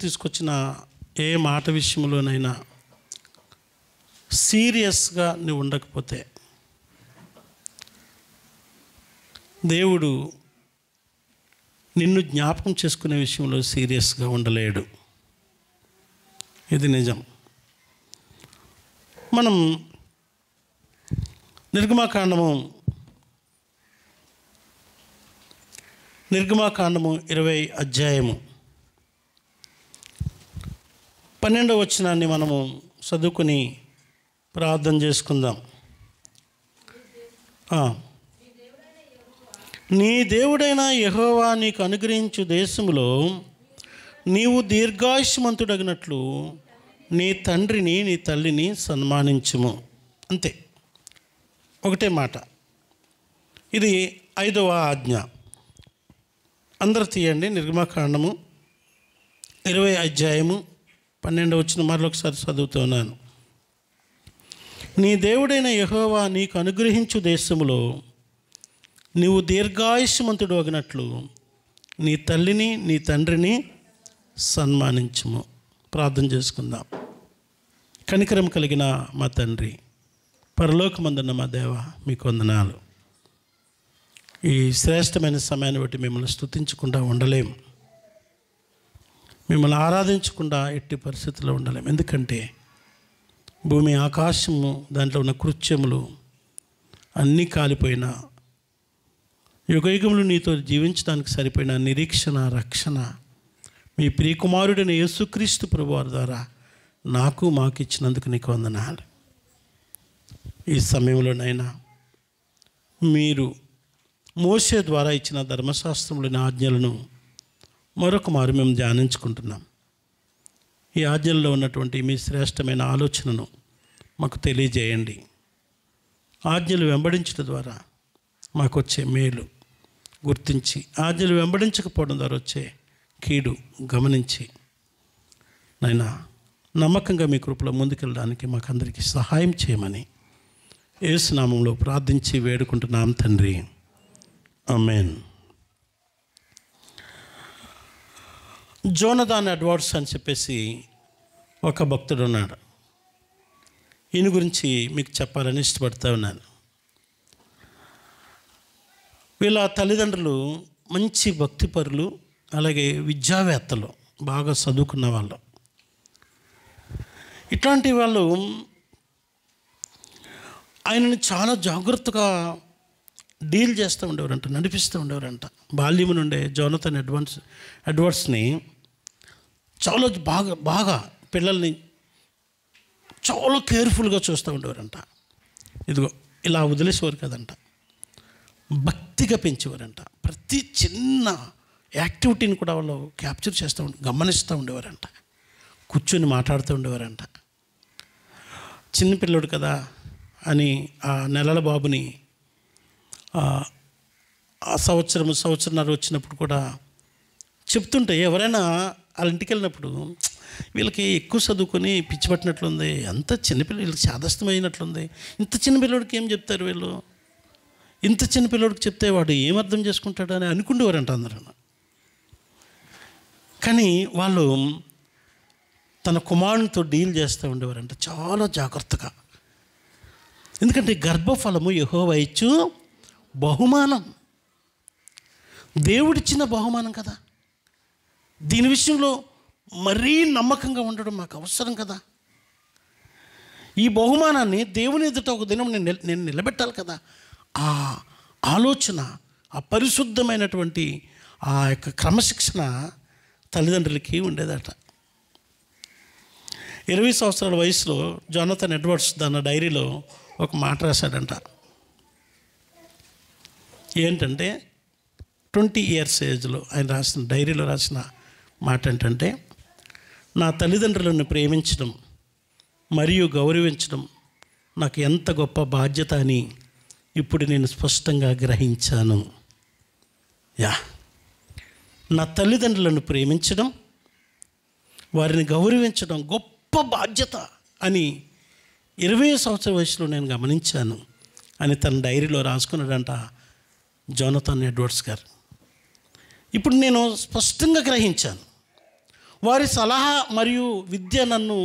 తీసుకొచ్చిన ఏ మాట విషయంలోనైనా సీరియస్గా నువ్వు ఉండకపోతే దేవుడు నిన్ను జ్ఞాపకం చేసుకునే విషయంలో సీరియస్గా ఉండలేడు. ఇది నిజం. మనం నిర్గమాకాండము 20 అధ్యాయము 12వ వచనాన్ని మనము చదువుకొని ప్రార్థన చేసుకుందాం. నీ దేవుడైన యెహోవా నీకు అనుగ్రహించు దేశములో నీవు దీర్ఘాయుష్మంతుడగినట్లు నీ తండ్రిని నీ తల్లిని సన్మానించుము. అంతే, ఒకటే మాట. ఇది 5వ ఆజ్ఞ. అందరూ తీయండి. నిర్గమాకాండము 20 అధ్యాయము 12వ వచనం మరొకసారి చదువుతున్నాను. నీ దేవుడైన యెహోవా నీకు అనుగ్రహించు దేశములో నీవు దీర్ఘాయుష్మంతుడు అగినట్లు నీ తల్లిని నీ తండ్రిని సన్మానించుము. ప్రార్థన చేసుకుందాం. కనికరం కలిగిన మా తండ్రి, పరలోకమందున్న మా దేవ, మీకు వందనాలు. ఈ శ్రేష్టమైన సమయాన్ని బట్టి మిమ్మల్ని స్తుతించకుండా ఉండలేం, మిమ్మల్ని ఆరాధించకుండా ఎట్టి పరిస్థితుల్లో ఉండలేం. ఎందుకంటే భూమి ఆకాశము దాంట్లో ఉన్న కృత్యములు అన్నీ కాలిపోయినా యుగయుగములు నీతో జీవించడానికి సరిపోయిన నిరీక్షణ, రక్షణ మీ ప్రియకుమారుడైన యేసుక్రీస్తు ప్రభువారి ద్వారా నాకు మాకు ఇచ్చినందుకు నీకు వందనాలు. ఈ సమయంలోనైనా మీరు మోషే ద్వారా ఇచ్చిన ధర్మశాస్త్రంలోని ఆజ్ఞలను మరొక మారు మేము ధ్యానించుకుంటున్నాం. ఈ ఆజ్ఞల్లో ఉన్నటువంటి మీ శ్రేష్టమైన ఆలోచనను మాకు తెలియజేయండి. ఆజ్ఞలు వెంబడించడం ద్వారా మాకు వచ్చే మేలు గుర్తించి, ఆజ్ఞలు వెంబడించకపోవడం ద్వారా వచ్చే కీడు గమనించి, నాయనా నమ్మకంగా మీ కృపలో ముందుకెళ్ళడానికి మాకందరికీ సహాయం చేయమని యేసు నామములో ప్రార్థించి వేడుకుంటున్నాం తండ్రి. ఆమేన్. జోనథాన్ ఎడ్వర్డ్స్ అని చెప్పేసి ఒక భక్తుడు ఉన్నాడు. ఈయన గురించి మీకు చెప్పాలని ఇష్టపడుతూ ఉన్నాను. వీళ్ళ తల్లిదండ్రులు మంచి భక్తిపరులు, అలాగే విద్యావేత్తలు, బాగా చదువుకున్న వాళ్ళు. ఇట్లాంటి వాళ్ళు ఆయనని చాలా జాగ్రత్తగా డీల్ చేస్తూ ఉండేవారంట, నడిపిస్తూ ఉండేవారంట. బాల్యము నుండే జోనథాన్ ఎడ్వర్డ్స్ని చాలా బాగా పిల్లల్ని చాలా కేర్ఫుల్గా చూస్తూ ఉండేవారంట. ఇదిగో ఇలా వదిలేసేవారు కదంట, భక్తిగా పెంచేవారంట. ప్రతి చిన్న యాక్టివిటీని కూడా వాళ్ళు క్యాప్చర్ చేస్తూ గమనిస్తూ ఉండేవారంట. కూర్చొని మాట్లాడుతూ ఉండేవారంట. చిన్నపిల్లడు కదా అని ఆ నెలల బాబుని ఆ సంవత్సరంన్నర వచ్చినప్పుడు కూడా చెప్తుంటే, ఎవరైనా వాళ్ళ ఇంటికి వెళ్ళినప్పుడు వీళ్ళకి ఎక్కువ చదువుకొని పిచ్చి పట్టినట్లుంది, అంత చిన్నపిల్లలు, వీళ్ళకి చాదస్తమైనట్లుంది, ఇంత చిన్నపిల్లడికి ఏం చెప్తారు వీళ్ళు, ఇంత చిన్నపిల్లడికి చెప్తే వాడు ఏమర్థం చేసుకుంటాడు అని అనుకుండేవారంట అందరూ. కానీ వాళ్ళు తన కుమారునితో డీల్ చేస్తూ ఉండేవారంట చాలా జాగ్రత్తగా. ఎందుకంటే గర్భఫలము యెహోవా ఇచ్చు బహుమానం, దేవుడిచ్చిన బహుమానం కదా. దీని విషయంలో మరీ నమ్మకంగా ఉండడం మాకు అవసరం కదా. ఈ బహుమానాన్ని దేవుని ఎదుట ఒక దినం నేను నిలబెట్టాలి కదా. ఆ ఆలోచన, ఆ పరిశుద్ధమైనటువంటి ఆ యొక్క క్రమశిక్షణ తల్లిదండ్రులకి ఉండేదట. 20 సంవత్సరాల వయసులో జోనథాన్ ఎడ్వర్డ్స్ తన డైరీలో ఒక మాట రాశాడంట. ఏంటంటే 20 years ఏజ్లో ఆయన రాసిన డైరీలో రాసిన మాట ఏంటంటే, నా తల్లిదండ్రులను ప్రేమించడం మరియు గౌరవించడం నాకు ఎంత గొప్ప బాధ్యత అని ఇప్పుడు నేను స్పష్టంగా గ్రహించాను. నా తల్లిదండ్రులను ప్రేమించడం, వారిని గౌరవించడం గొప్ప బాధ్యత అని 20 సంవత్సరాల వయసులో నేను గమనించాను అని తన డైరీలో రాసుకున్నాడంట జోనథాన్ ఎడ్వర్డ్స్ గారు. ఇప్పుడు నేను స్పష్టంగా గ్రహించాను, వారి సలహా మరియు విద్య నన్ను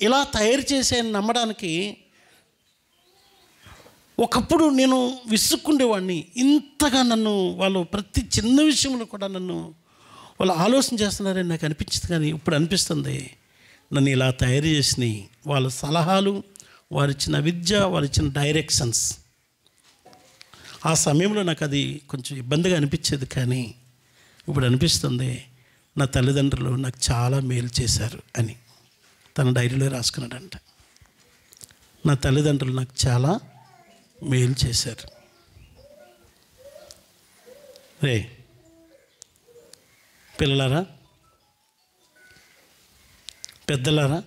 ఇలా తయారు చేసాయని నమ్మడానికి ఒకప్పుడు నేను విసుక్కుండేవాడిని. ఇంతగా నన్ను వాళ్ళు ప్రతి చిన్న విషయంలో కూడా నన్ను వాళ్ళు ఆలోచన చేస్తున్నారని నాకు అనిపించింది. కానీ ఇప్పుడు అనిపిస్తుంది, నన్ను ఇలా తయారు చేసినాయి వాళ్ళ సలహాలు, వారు ఇచ్చిన విద్య, వారు ఇచ్చిన డైరెక్షన్స్. ఆ సమయంలో నాకు అది కొంచెం ఇబ్బందిగా అనిపించేది. కానీ ఇప్పుడు అనిపిస్తుంది, నా తల్లిదండ్రులు నాకు చాలా మేలు చేశారు అని తన డైరీలో రాసుకున్నాడంట. నా తల్లిదండ్రులు నాకు చాలా మేలు చేశారు. రే పిల్లలారా, పెద్దలారా,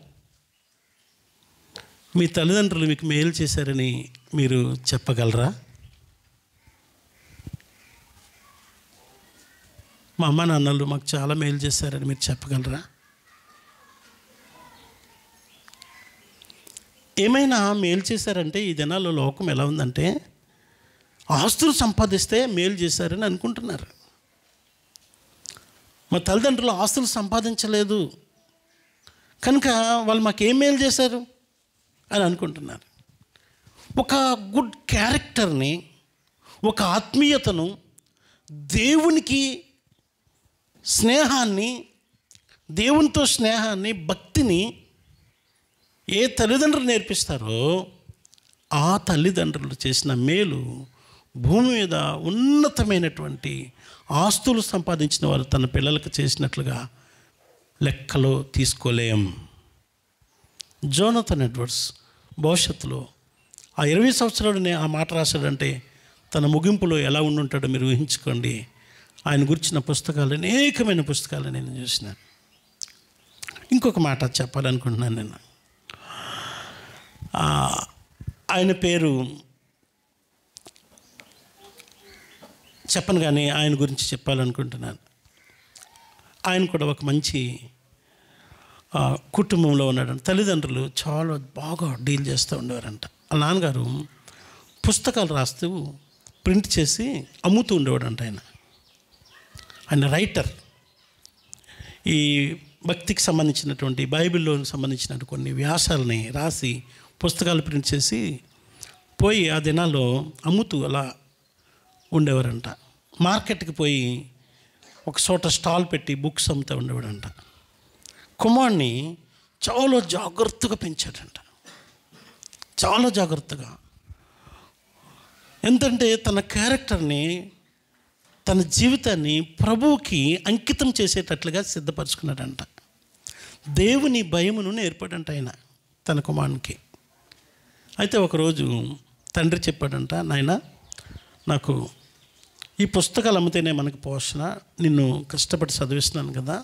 మీ తల్లిదండ్రులు మీకు మేలు చేశారని మీరు చెప్పగలరా? మా అమ్మ నాన్నలు మాకు చాలా మేలు చేశారని మీరు చెప్పగలరా? ఏమైనా మేలు చేశారంటే ఈ దినాల్లో లోకం ఎలా ఉందంటే ఆస్తులు సంపాదిస్తే మేలు చేశారని అనుకుంటున్నారు. మా తల్లిదండ్రులు ఆస్తులు సంపాదించలేదు కనుక వాళ్ళు మాకేం మేలు చేశారు అని అనుకుంటున్నారు. ఒక గుడ్ క్యారెక్టర్ని, ఒక ఆత్మీయతను, దేవునికి స్నేహాన్ని, దేవునితో స్నేహాన్ని, భక్తిని ఏ తల్లిదండ్రులు నేర్పిస్తారో ఆ తల్లిదండ్రులు చేసిన మేలు భూమి మీద ఉన్నతమైనటువంటి ఆస్తులు సంపాదించిన వారు తన పిల్లలకు చేసినట్లుగా లెక్కలో తీసుకోలేం. జోనథన్ ఎడ్వర్డ్స్ భవిష్యత్తులో ఆ 20 సంవత్సరాలనే ఆ మాట రాశాడంటే తన ముగింపులో ఎలా ఉండుంటాడో మీరు ఊహించుకోండి. ఆయన గురించిన పుస్తకాలు, అనేకమైన పుస్తకాలు నేను చూసినాను. ఇంకొక మాట చెప్పాలనుకుంటున్నాను నేను. ఆయన పేరు చెప్పను కానీ ఆయన గురించి చెప్పాలనుకుంటున్నాను. ఆయన కూడా ఒక మంచి కుటుంబంలో ఉన్నాడంట. తల్లిదండ్రులు చాలా బాగా డీల్ చేస్తూ ఉండేవారంట. వాళ్ళ నాన్నగారు పుస్తకాలు రాస్తూ ప్రింట్ చేసి అమ్ముతూ ఉండేవాడంట. ఆయన రైటర్. ఈ భక్తికి సంబంధించినటువంటి, బైబిల్లో సంబంధించిన కొన్ని వ్యాసాలని రాసి పుస్తకాలు ప్రింట్ చేసి పోయి ఆ దినాల్లో అమ్ముతూ అలా ఉండేవారంట. మార్కెట్కి పోయి ఒక చోట స్టాల్ పెట్టి బుక్స్ అమ్ముతూ ఉండేవాడంట. కుమారుని చాలా జాగ్రత్తగా పెంచాడంట, చాలా జాగ్రత్తగా. ఎంతంటే తన క్యారెక్టర్ని, తన జీవితాన్ని ప్రభువుకి అంకితం చేసేటట్లుగా సిద్ధపరచుకున్నాడంట. దేవుని భయమును నేర్పాడంట ఆయన తన కుమారునికి. అయితే ఒకరోజు తండ్రి చెప్పాడంట, నాయన నాకు ఈ పుస్తకాలు అమ్మితేనే మనకు పోషణ, నిన్ను కష్టపడి చదివిస్తున్నాను కదా,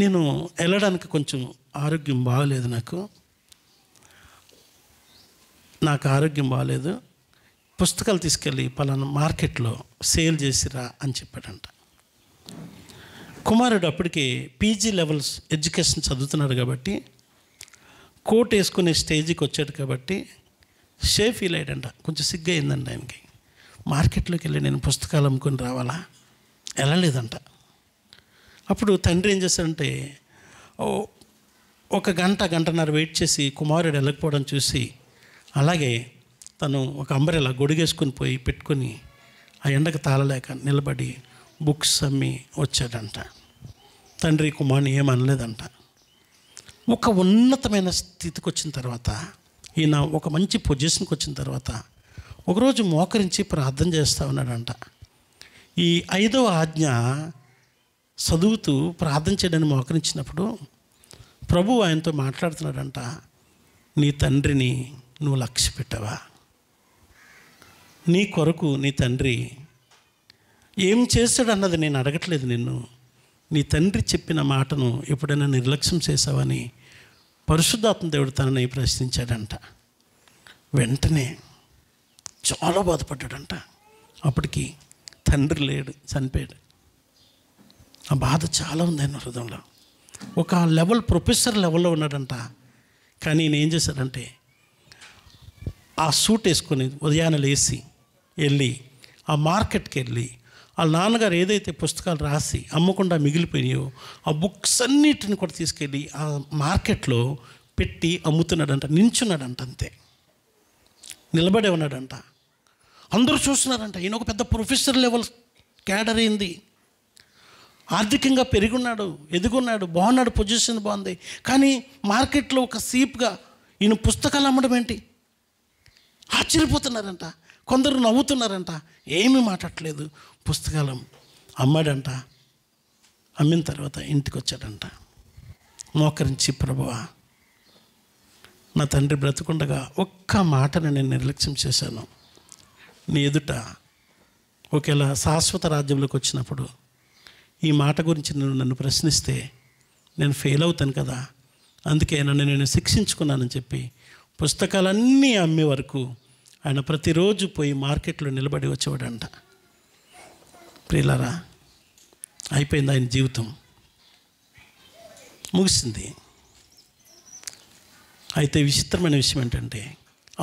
నేను వెళ్ళడానికి కొంచెం ఆరోగ్యం బాగలేదు, నాకు ఆరోగ్యం బాగలేదు, పుస్తకాలు తీసుకెళ్ళి పలానా మార్కెట్లో సేల్ చేసిరా అని చెప్పాడంట. కుమారుడు అప్పటికే పీజీ లెవెల్స్ ఎడ్యుకేషన్ చదువుతున్నాడు కాబట్టి, కోట్ వేసుకునే స్టేజ్కి వచ్చాడు కాబట్టి షేఫ్ ఫీల్ అయ్యాడంట. కొంచెం సిగ్గు అయిందంట ఆయనకి. మార్కెట్లోకి వెళ్ళి నేను పుస్తకాలు అమ్ముకొని రావాలా, వెళ్ళలేదంట. అప్పుడు తండ్రి ఏం చేశాడంటే ఒక గంటన్నర వెయిట్ చేసి కుమారుడు వెళ్ళకపోవడం చూసి, అలాగే తను ఒక అంబ్రెలా గొడుగేసుకొని పోయి పెట్టుకొని ఆ ఎండకు తాళలేక నిలబడి బుక్స్ అమ్మి వచ్చాడంట. తండ్రి కుమారుని ఏమనలేదంట. ఒక ఉన్నతమైన స్థితికి వచ్చిన తర్వాత, ఈయన ఒక మంచి పొజిషన్కి వచ్చిన తర్వాత ఒకరోజు మోకరించి ప్రార్థన చేస్తూ ఉన్నాడంట. ఈ 5వ ఆజ్ఞ చదువుతూ ప్రార్థన చేయడానికి మోకరించినప్పుడు ప్రభు ఆయనతో మాట్లాడుతున్నాడంట, నీ తండ్రిని నువ్వు లక్ష్య పెట్టావా? నీ కొరకు నీ తండ్రి ఏం చేశాడు అన్నది నేను అడగట్లేదు నిన్ను. నీ తండ్రి చెప్పిన మాటను ఎప్పుడైనా నిర్లక్ష్యం చేసావని పరిశుద్ధాత్మ దేవుడు తనని ప్రశ్నించాడంట. వెంటనే చాలా బాధపడ్డాడంట. అప్పటికి తండ్రి లేడు, చనిపోయాడు. ఆ బాధ చాలా ఉంది ఆయన హృదయంలో. ఒక లెవెల్, ప్రొఫెసర్ లెవెల్లో ఉన్నాడంట. కానీ ఈయన ఏం చేశాడంటే ఆ సూట్ వేసుకొని ఉదయాన్నే లేచి వెళ్ళి ఆ మార్కెట్కి వెళ్ళి వాళ్ళ నాన్నగారు ఏదైతే పుస్తకాలు రాసి అమ్మకుండా మిగిలిపోయినాయో ఆ బుక్స్ అన్నిటిని కూడా తీసుకెళ్ళి ఆ మార్కెట్లో పెట్టి అమ్ముతున్నాడంట, నించున్నాడంట, అంతే నిలబడే ఉన్నాడంట. అందరూ చూస్తున్నారంట. ఈయన ఒక పెద్ద ప్రొఫెసర్ లెవెల్ క్యాడర్ అయింది, ఆర్థికంగా పెరుగున్నాడు, ఎదుగున్నాడు, బాగున్నాడు, పొజిషన్ బాగుంది. కానీ మార్కెట్లో ఒక సీప్గా ఈయన పుస్తకాలు అమ్మడం ఏంటి? ఆశ్చర్యపోతున్నారంట. కొందరు నవ్వుతున్నారంట, ఏమీ మాట్లాడలేదు. పుస్తకాలు అమ్మాడంట. అమ్మిన తర్వాత ఇంటికి వచ్చాడంట. మోకరించి, ప్రభువా, నా తండ్రి బ్రతుకుండగా ఒక్క మాటను నేను నిర్లక్ష్యం చేశాను. నీ ఎదుట ఒకేలా శాశ్వత రాజ్యంలోకి వచ్చినప్పుడు ఈ మాట గురించి నన్ను ప్రశ్నిస్తే నేను ఫెయిల్ అవుతాను కదా, అందుకే నన్ను నేను శిక్షించుకున్నానని చెప్పి పుస్తకాలన్నీ అమ్మే వరకు ఆయన ప్రతిరోజు పోయి మార్కెట్లో నిలబడి వచ్చేవాడంట. ప్రియులారా, అయిపోయింది ఆయన జీవితం, ముగిసింది. అయితే విచిత్రమైన విషయం ఏంటంటే,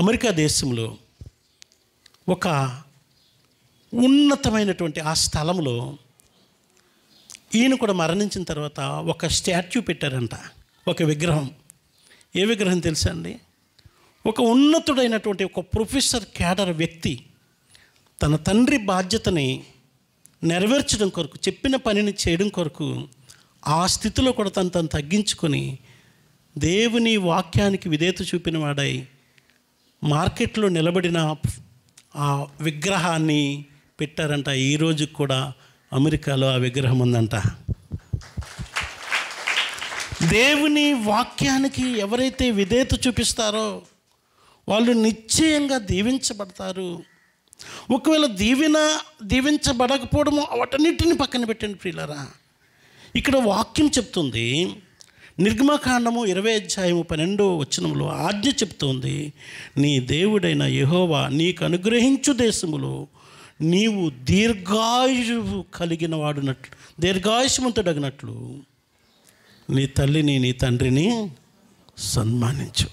అమెరికా దేశంలో ఒక ఉన్నతమైనటువంటి ఆ స్థలంలో ఈయన కూడా మరణించిన తర్వాత ఒక స్టాచ్యూ పెట్టారంట, ఒక విగ్రహం. ఏ విగ్రహం తెలుసా అండి? ఒక ఉన్నతుడైనటువంటి ఒక ప్రొఫెసర్ క్యాడర్ వ్యక్తి తన తండ్రి బాధ్యతని నెరవేర్చడం కొరకు, చెప్పిన పనిని చేయడం కొరకు ఆ స్థితిలో కూడా తను తగ్గించుకొని దేవుని వాక్యానికి విధేయత చూపిన వాడై మార్కెట్లో నిలబడిన ఆ విగ్రహాన్ని పెట్టారంట. ఈరోజు కూడా అమెరికాలో ఆ విగ్రహం ఉందంట. దేవుని వాక్యానికి ఎవరైతే విధేయత చూపిస్తారో వాళ్ళు నిశ్చయంగా దీవించబడతారు. ఒకవేళ దీవించబడకపోవడము వాటన్నిటిని పక్కన పెట్టండి ప్రియులారా. ఇక్కడ వాక్యం చెప్తుంది, నిర్గమకాండము 20:12 ఆజ్ఞ చెప్తోంది, నీ దేవుడైన యెహోవా నీకు అనుగ్రహించు దేశములో నీవు దీర్ఘాయువు కలిగిన వాడునట్లు, దీర్ఘాయుష్మంతుడగినట్లు నీ తల్లిని నీ తండ్రిని సన్మానించు.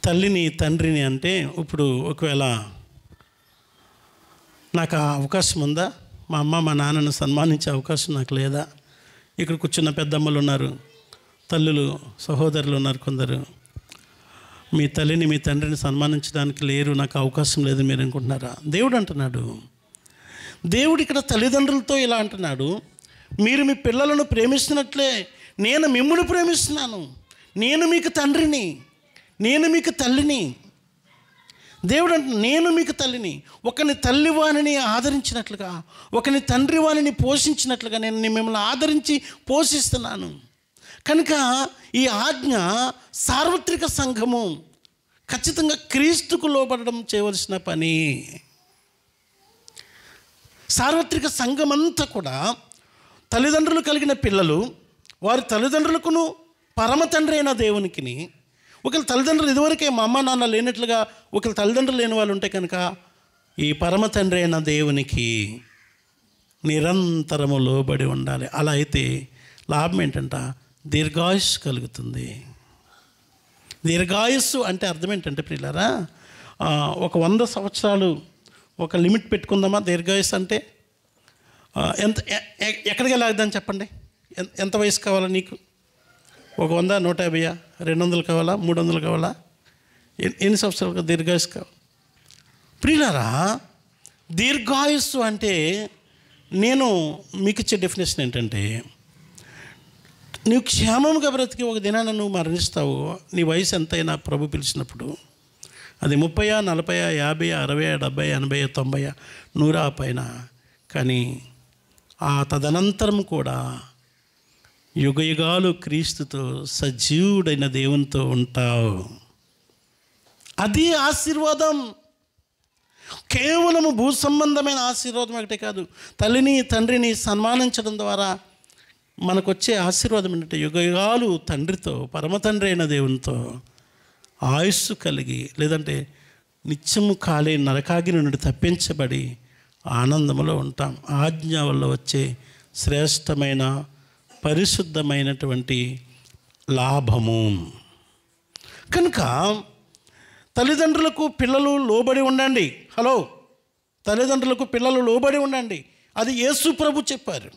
తల్లిని తండ్రిని అంటే ఇప్పుడు ఒకవేళ నాకు ఆ అవకాశం ఉందా? మా అమ్మ మా నాన్నను సన్మానించే అవకాశం నాకు లేదా? ఇక్కడ కూర్చున్న పెద్దమ్మలు ఉన్నారు, తల్లులు, సహోదరులు ఉన్నారు కొందరు. మీ తల్లిని మీ తండ్రిని సన్మానించడానికి లేరు, నాకు అవకాశం లేదు మీరు అనుకుంటున్నారా? దేవుడు అంటున్నాడు, దేవుడు ఇక్కడ తల్లిదండ్రులతో ఇలా అంటున్నాడు, మీరు మీ పిల్లలను ప్రేమిస్తున్నట్లే నేను మిమ్మల్ని ప్రేమిస్తున్నాను. నేను మీకు తండ్రిని, నేను మీకు తల్లిని. దేవుడు అంటే నేను మీకు తల్లిని. ఒకని తల్లి వాణిని ఆదరించినట్లుగా, ఒకని తండ్రి వాణిని పోషించినట్లుగా నేను మిమ్మల్ని ఆదరించి పోషిస్తున్నాను. కనుక ఈ ఆజ్ఞ సార్వత్రిక సంఘము ఖచ్చితంగా క్రీస్తుకు లోబడడం చేయవలసిన పని. సార్వత్రిక సంఘం అంతా కూడా తల్లిదండ్రులు కలిగిన పిల్లలు వారి తల్లిదండ్రులకును పరమ తండ్రి అయిన దేవునికిని, ఒకవేళ తల్లిదండ్రులు ఇదివరకే మా అమ్మ నాన్న లేనట్లుగా ఒకవేళ తల్లిదండ్రులు లేని వాళ్ళు ఉంటే కనుక ఈ పరమ తండ్రి అయిన దేవునికి నిరంతరము లోబడి ఉండాలి. అలా అయితే లాభం ఏంటంట? దీర్ఘాయుష్ కలుగుతుంది. దీర్ఘాయుస్సు అంటే అర్థం ఏంటంటే ప్రియులారా, ఒక 100 సంవత్సరాలు ఒక లిమిట్ పెట్టుకుందామా? దీర్ఘాయుస్సు అంటే ఎంత, ఎక్కడికి వెళ్ళాదని చెప్పండి. ఎంత వయసు కావాలా నీకు? ఒక 100, 150, 200 కావాలా, 300 కావాలా? ఎన్ని సంవత్సరాలకు దీర్ఘాయుస్సు కావాలి? ప్రియులారా, దీర్ఘాయుస్సు అంటే నేను మీకు ఇచ్చే డెఫినేషన్ ఏంటంటే, నువ్వు క్షేమంగా బ్రతికి ఒక దినాన నువ్వు మరణిస్తావు. నీ వయసు ఎంతైనా ప్రభు పిలిచినప్పుడు అది 30, 40, 50, 60, 70, 80, 90, 100 పైన. కానీ ఆ తదనంతరం కూడా యుగయుగాలు క్రీస్తుతో సజీవుడైన దేవునితో ఉంటావు. అది ఆశీర్వాదం. కేవలము భూ సంబంధమైన ఆశీర్వాదం ఒకటే కాదు, తల్లిని తండ్రిని సన్మానించడం ద్వారా మనకు వచ్చే ఆశీర్వాదం ఏంటంటే యుగయుగాలు తండ్రితో, పరమ తండ్రి అయిన దేవునితో ఆయుస్సు కలిగి, లేదంటే నిత్యము కాలే నరకాగ్ని నుండి తప్పించబడి ఆనందములో ఉంటాం. ఆజ్ఞ వల్ల వచ్చే శ్రేష్టమైన పరిశుద్ధమైనటువంటి లాభము. కనుక తల్లిదండ్రులకు పిల్లలు లోబడి ఉండండి. హలో, తల్లిదండ్రులకు పిల్లలు లోబడి ఉండండి. అది యేసు ప్రభు చెప్పారు.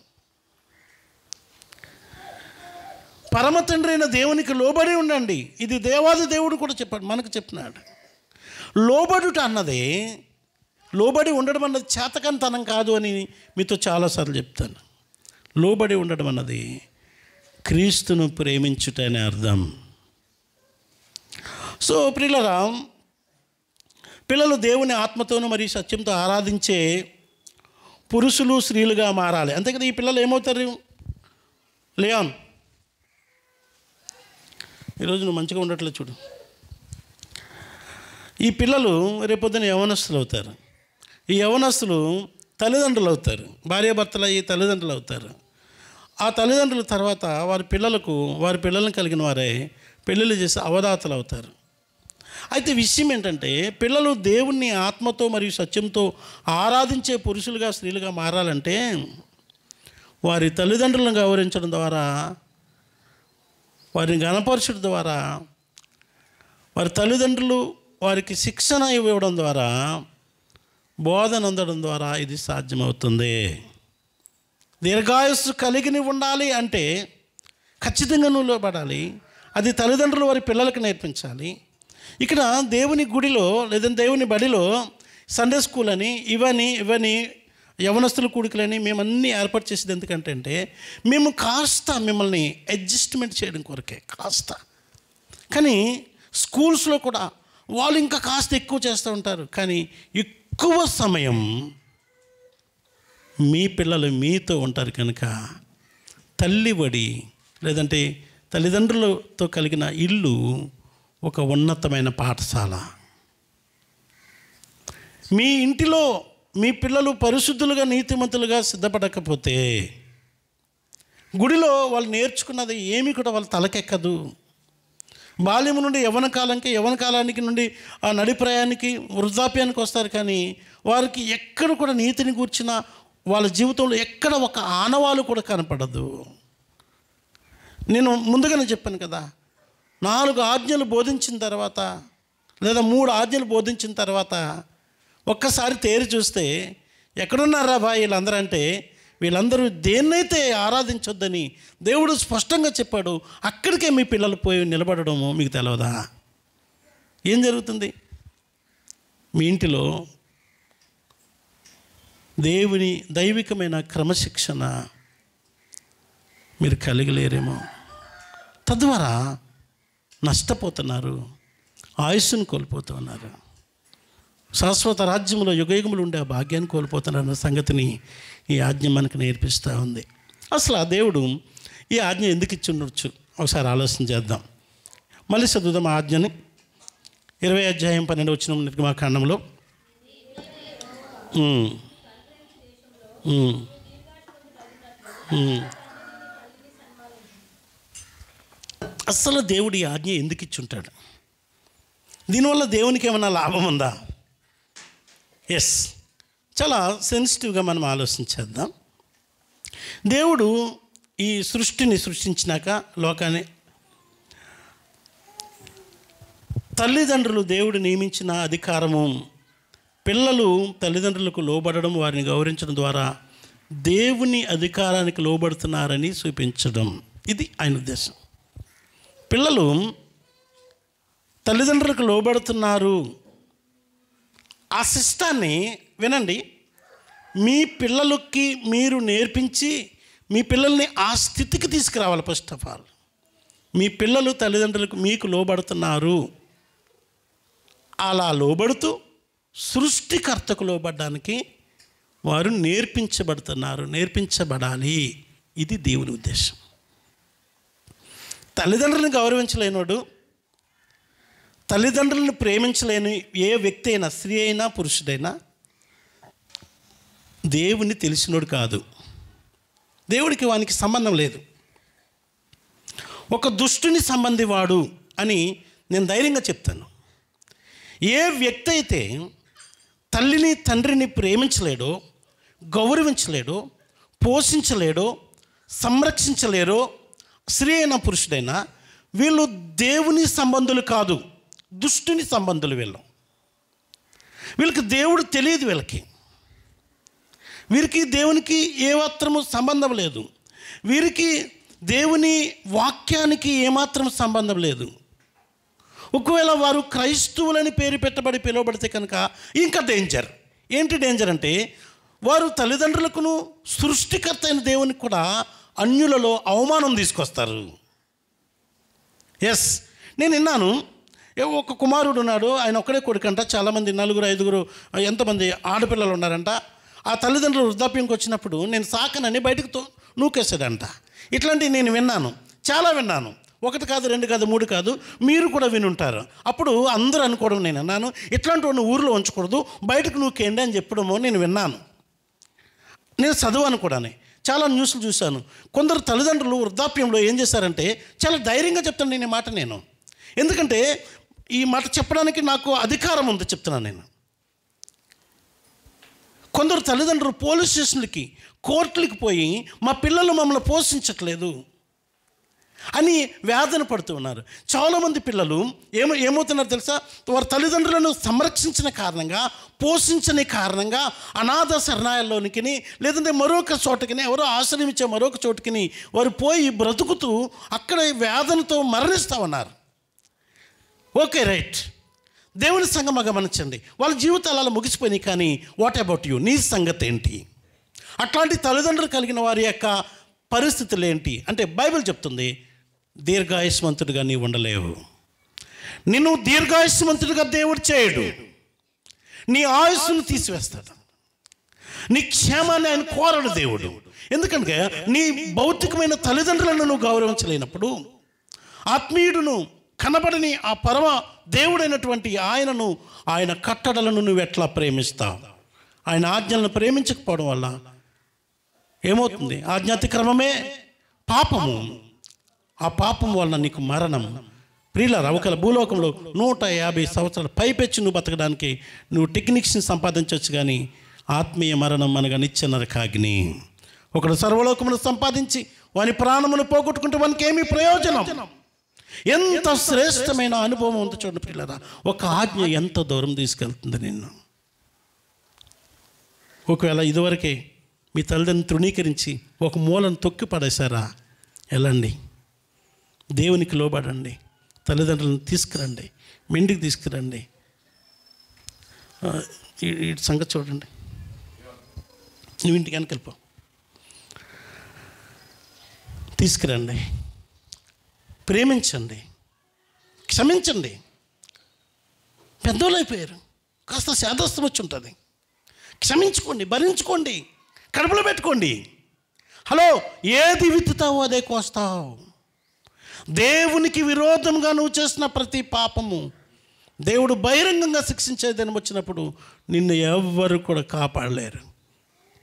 పరమ తండ్రి అయిన దేవునికి లోబడి ఉండండి. ఇది దేవాది దేవుడు కూడా చెప్పాడు, మనకు చెప్పినాడు. లోబడుట అన్నది, లోబడి ఉండడం అన్నది చేతకంతనం కాదు అని మీతో చాలాసార్లు చెప్తాను. లోబడి ఉండడం అన్నది క్రీస్తును ప్రేమించుట అనే అర్థం. సో ప్రియులారా, పిల్లలు దేవుని ఆత్మతోనూ మరియు సత్యంతో ఆరాధించే పురుషులు స్త్రీలుగా మారాలి. అంతే కదా. ఈ పిల్లలు ఏమవుతారు? లియాన్, ఈరోజు నువ్వు మంచిగా ఉండట్లేదు చూడు. ఈ పిల్లలు రేపొద్దున యవనస్తులు అవుతారు. ఈ యవనస్తులు తల్లిదండ్రులు అవుతారు. భార్యాభర్తలు అయ్యి తల్లిదండ్రులు అవుతారు. ఆ తల్లిదండ్రుల తర్వాత వారి పిల్లలను కలిగిన వారే పెళ్ళిళ్ళు చేసి అవదాతలు అవుతారు. అయితే విషయం ఏంటంటే, పిల్లలు దేవుణ్ణి ఆత్మతో మరియు సత్యంతో ఆరాధించే పురుషులుగా స్త్రీలుగా మారాలంటే వారి తల్లిదండ్రులను గౌరవించడం ద్వారా, వారిని గణపరచడం ద్వారా, వారి తల్లిదండ్రులు వారికి శిక్షణ ఇవ్వడం ద్వారా, బోధన అందడం ద్వారా ఇది సాధ్యమవుతుంది. దీర్ఘాయుస్సు కలిగిని ఉండాలి అంటే ఖచ్చితంగా నువ్వు లోబడాలి. అది తల్లిదండ్రులు వారి పిల్లలకు నేర్పించాలి. ఇక్కడ దేవుని గుడిలో లేదంటే దేవుని బడిలో సండే స్కూల్ అని ఇవని యవనస్తుల కూడికలని మేమన్నీ ఏర్పాటు చేసేది ఎందుకంటే మేము కాస్త మిమ్మల్ని అడ్జస్ట్మెంట్ చేయడం కొరకే కాస్త. కానీ స్కూల్స్లో కూడా వాళ్ళు ఇంకా కాస్త ఎక్కువ చేస్తూ ఉంటారు. కానీ ఎక్కువ సమయం మీ పిల్లలు మీతో ఉంటారు కనుక తల్లిబడి లేదంటే తల్లిదండ్రులతో కలిగిన ఇల్లు ఒక ఉన్నతమైన పాఠశాల. మీ ఇంటిలో మీ పిల్లలు పరిశుద్ధులుగా నీతిమంతులుగా సిద్ధపడకపోతే గుడిలో వాళ్ళు నేర్చుకున్నది ఏమీ కూడా వాళ్ళ తలకెక్కదు. బాల్యం నుండి యవ్వన కాలానికి నుండి ఆ నడిప్రాయానికి వృద్ధాప్యానికి వస్తారు. కానీ వారికి ఎక్కడ కూడా నీతిని గూర్చిన వాళ్ళ జీవితంలో ఎక్కడ ఒక ఆనవాలు కూడా కనపడదు. నేను ముందుగానే చెప్పాను కదా, 4 ఆజ్ఞలు బోధించిన తర్వాత లేదా 3 ఆజ్ఞలు బోధించిన తర్వాత ఒక్కసారి తేరి చూస్తే ఎక్కడున్నారా బాయ్ వీళ్ళందరూ అంటే, వీళ్ళందరూ దేన్నైతే ఆరాధించొద్దని దేవుడు స్పష్టంగా చెప్పాడు, అక్కడికే మీ పిల్లలు పోయి నిలబడడము మీకు తెలియదా? ఏం జరుగుతుంది? మీ ఇంటిలో దేవుని దైవికమైన క్రమశిక్షణ మీరు కలిగలేరేమో. తద్వారా నష్టపోతున్నారు, ఆయుస్సును కోల్పోతున్నారు, శాశ్వత రాజ్యంలో యుగయుగములు ఉండే ఆ భాగ్యాన్ని కోల్పోతున్నారు అన్న సంగతిని ఈ ఆజ్ఞ మనకు నేర్పిస్తూ ఉంది. అసలు ఆ దేవుడు ఈ ఆజ్ఞ ఎందుకు ఇచ్చి ఉండొచ్చు ఒకసారి ఆలోచన చేద్దాం. మళ్ళీ చదువుదాం ఆ ఆజ్ఞని. 20 అధ్యాయం 12 వచనం నిర్గమాకాండంలో అస్సలు దేవుడు ఈ ఆజ్ఞ ఎందుకు ఇచ్చుంటాడు? దీనివల్ల దేవునికి ఏమైనా లాభం ఉందా? ఎస్, చాలా సెన్సిటివ్గా మనం ఆలోచించేద్దాం. దేవుడు ఈ సృష్టిని సృష్టించినాక లోకాన్ని తల్లిదండ్రులు దేవుడు నియమించిన అధికారము పిల్లలు తల్లిదండ్రులకు లోబడడం, వారిని గౌరవించడం ద్వారా దేవుని అధికారానికి లోబడుతున్నారని చూపించడం, ఇది ఆయన ఉద్దేశం. పిల్లలు తల్లిదండ్రులకు లోబడుతున్నారు. ఆ సిస్టాన్ని వినండి, మీ పిల్లలకి మీరు నేర్పించి మీ పిల్లల్ని ఆ స్థితికి తీసుకురావాలి. ఫస్ట్ ఆఫ్ ఆల్ మీ పిల్లలు తల్లిదండ్రులకు మీకు లోబడుతున్నారు, అలా లోబడుతూ సృష్టికర్తకు లోబడడానికి వారు నేర్పించబడాలి. ఇది దేవుని ఉద్దేశం. తల్లిదండ్రులను గౌరవించలేనోడు, తల్లిదండ్రులను ప్రేమించలేని ఏ వ్యక్తి అయినా, స్త్రీ అయినా పురుషుడైనా దేవుని తెలిసినోడు కాదు. దేవుడికి వానికి సంబంధం లేదు. ఒక దుష్టుని సంబంధి వాడు అని నేను ధైర్యంగా చెప్తాను. ఏ వ్యక్తి అయితే తల్లిని తండ్రిని ప్రేమించలేడో, గౌరవించలేడో, పోషించలేడో, సంరక్షించలేరో, స్త్రీ అయినా పురుషుడైనా వీళ్ళు దేవుని సంబంధులు కాదు, దుష్టుని సంబంధులు. వీళ్ళకి దేవుడు తెలియదు. వీరికి దేవునికి ఏమాత్రము సంబంధం లేదు. వీరికి దేవుని వాక్యానికి ఏమాత్రం సంబంధం లేదు. ఒకవేళ వారు క్రైస్తవులని పేరు పెట్టబడి పిలువబడితే కనుక ఇంకా డేంజర్. ఏంటి డేంజర్ అంటే, వారు తల్లిదండ్రులకును సృష్టికర్త అయిన దేవునికి కూడా అన్యులలో అవమానం తీసుకొస్తారు. ఎస్, నేను విన్నాను. ఒక కుమారుడు ఉన్నాడు, ఆయన ఒక్కడే కొడుకంట. చాలామంది 4, 5 ఎంతమంది ఆడపిల్లలు ఉన్నారంట. ఆ తల్లిదండ్రులు వృద్ధాప్యంకి వచ్చినప్పుడు నేను సాకనని బయటకు నూకేసాడంట. ఇట్లాంటివి నేను విన్నాను, చాలా విన్నాను. 1 కాదు, 2 కాదు, 3 కాదు, మీరు కూడా వినుంటారు. అప్పుడు అందరూ అనుకోవడం నేను అన్నాను, ఇట్లాంటి వాడిని ఊరిలో ఉంచకూడదు, బయటకు నూకేయండి అని చెప్పడమో నేను విన్నాను. నేను చదువాను కూడా, చాలా న్యూస్లు చూశాను. కొందరు తల్లిదండ్రులు వృద్ధాప్యంలో ఏం చేశారంటే, చాలా ధైర్యంగా చెప్తాను నేను ఈ మాట. నేను ఎందుకంటే ఈ మాట చెప్పడానికి నాకు అధికారం ఉంది, చెప్తున్నాను నేను. కొందరు తల్లిదండ్రులు పోలీస్ స్టేషన్లకి, కోర్టులకి పోయి మా పిల్లలు మమ్మల్ని పోషించట్లేదు అని వేదన పడుతూ ఉన్నారు. చాలామంది పిల్లలు ఏమవుతున్నారు తెలుసా? వారి తల్లిదండ్రులను సంరక్షించిన కారణంగా, పోషించని కారణంగా అనాథ శరణాలయాల్లోనికి, లేదంటే మరొక చోటకి, ఎవరో ఆశ్రయం ఇచ్చే మరొక చోటుకి వారు పోయి బ్రతుకుతూ అక్కడ వేదనతో మరణిస్తూ ఉన్నారు. Okay, right. దేవుని సంగమ గమనించండి. వాళ్ళ జీవితాలు అలా ముగిసిపోయినాయి. కానీ వాట్ అబౌట్ యూ? నీ సంగతి ఏంటి? అట్లాంటి తల్లిదండ్రులు కలిగిన వారి యొక్క పరిస్థితులు ఏంటి అంటే, బైబిల్ చెప్తుంది, దీర్ఘాయుష్మంతుడిగా నీవు ఉండలేవు. నిన్ను దీర్ఘాయుష్మంతుడిగా దేవుడు చేయడు. నీ ఆయుస్సును తీసివేస్తాడు. నీ క్షేమాన్ని ఆయన కోరడు దేవుడు. ఎందుకంటే నీ భౌతికమైన తల్లిదండ్రులను నువ్వు గౌరవించలేనప్పుడు, ఆత్మీయుడును కనబడని ఆ పరమ దేవుడైనటువంటి ఆయనను, ఆయన కట్టడలను నువ్వు ఎట్లా ప్రేమిస్తావు? ఆయన ఆజ్ఞలను ప్రేమించకపోవడం వల్ల ఏమవుతుంది? ఆజ్ఞాతిక్రమమే పాపము. ఆ పాపం వలన నీకు మరణం. ప్రియులారా, ఒకవేళ భూలోకంలో 150 సంవత్సరాలు పైపెచ్చి నువ్వు బతకడానికి నువ్వు టెక్నిక్స్ని సంపాదించవచ్చు, కానీ ఆత్మీయ మరణం అనగా నిత్య నరకాగ్ని. ఒకడు సర్వలోకమును సంపాదించి వాని ప్రాణమును పోగొట్టుకుంటే వానికి ఏమీ ప్రయోజనం? ఎంత శ్రేష్టమైన అనుభవం ఉందో చూడండి ప్రియులారా. ఒక ఆజ్ఞ ఎంత దూరం తీసుకెళ్తుంది నిన్ను. ఒకవేళ ఇదివరకే మీ తల్లిదండ్రులను తృణీకరించి ఒక మూలను తొక్కి పడేశారా? వెళ్ళండి, దేవునికి లోబడండి, తల్లిదండ్రులను తీసుకురండి, మెండికి తీసుకురండి. ఈ సంగతి చూడండి. నువ్వు ఇంటికి వెనకెళ్ళిపో, తీసుకురండి, ప్రేమించండి, క్షమించండి. పెద్దోళ్ళు అయిపోయారు, కాస్త శాదస్తం వచ్చి ఉంటుంది. క్షమించుకోండి, భరించుకోండి, కడుపులో పెట్టుకోండి. హలో, ఏది విత్తుతావో అదే కోస్తావు. దేవునికి విరోధంగా నువ్వు చేసిన ప్రతి పాపము దేవుడు బహిరంగంగా శిక్షించేదని వచ్చినప్పుడు నిన్ను ఎవ్వరు కూడా కాపాడలేరు.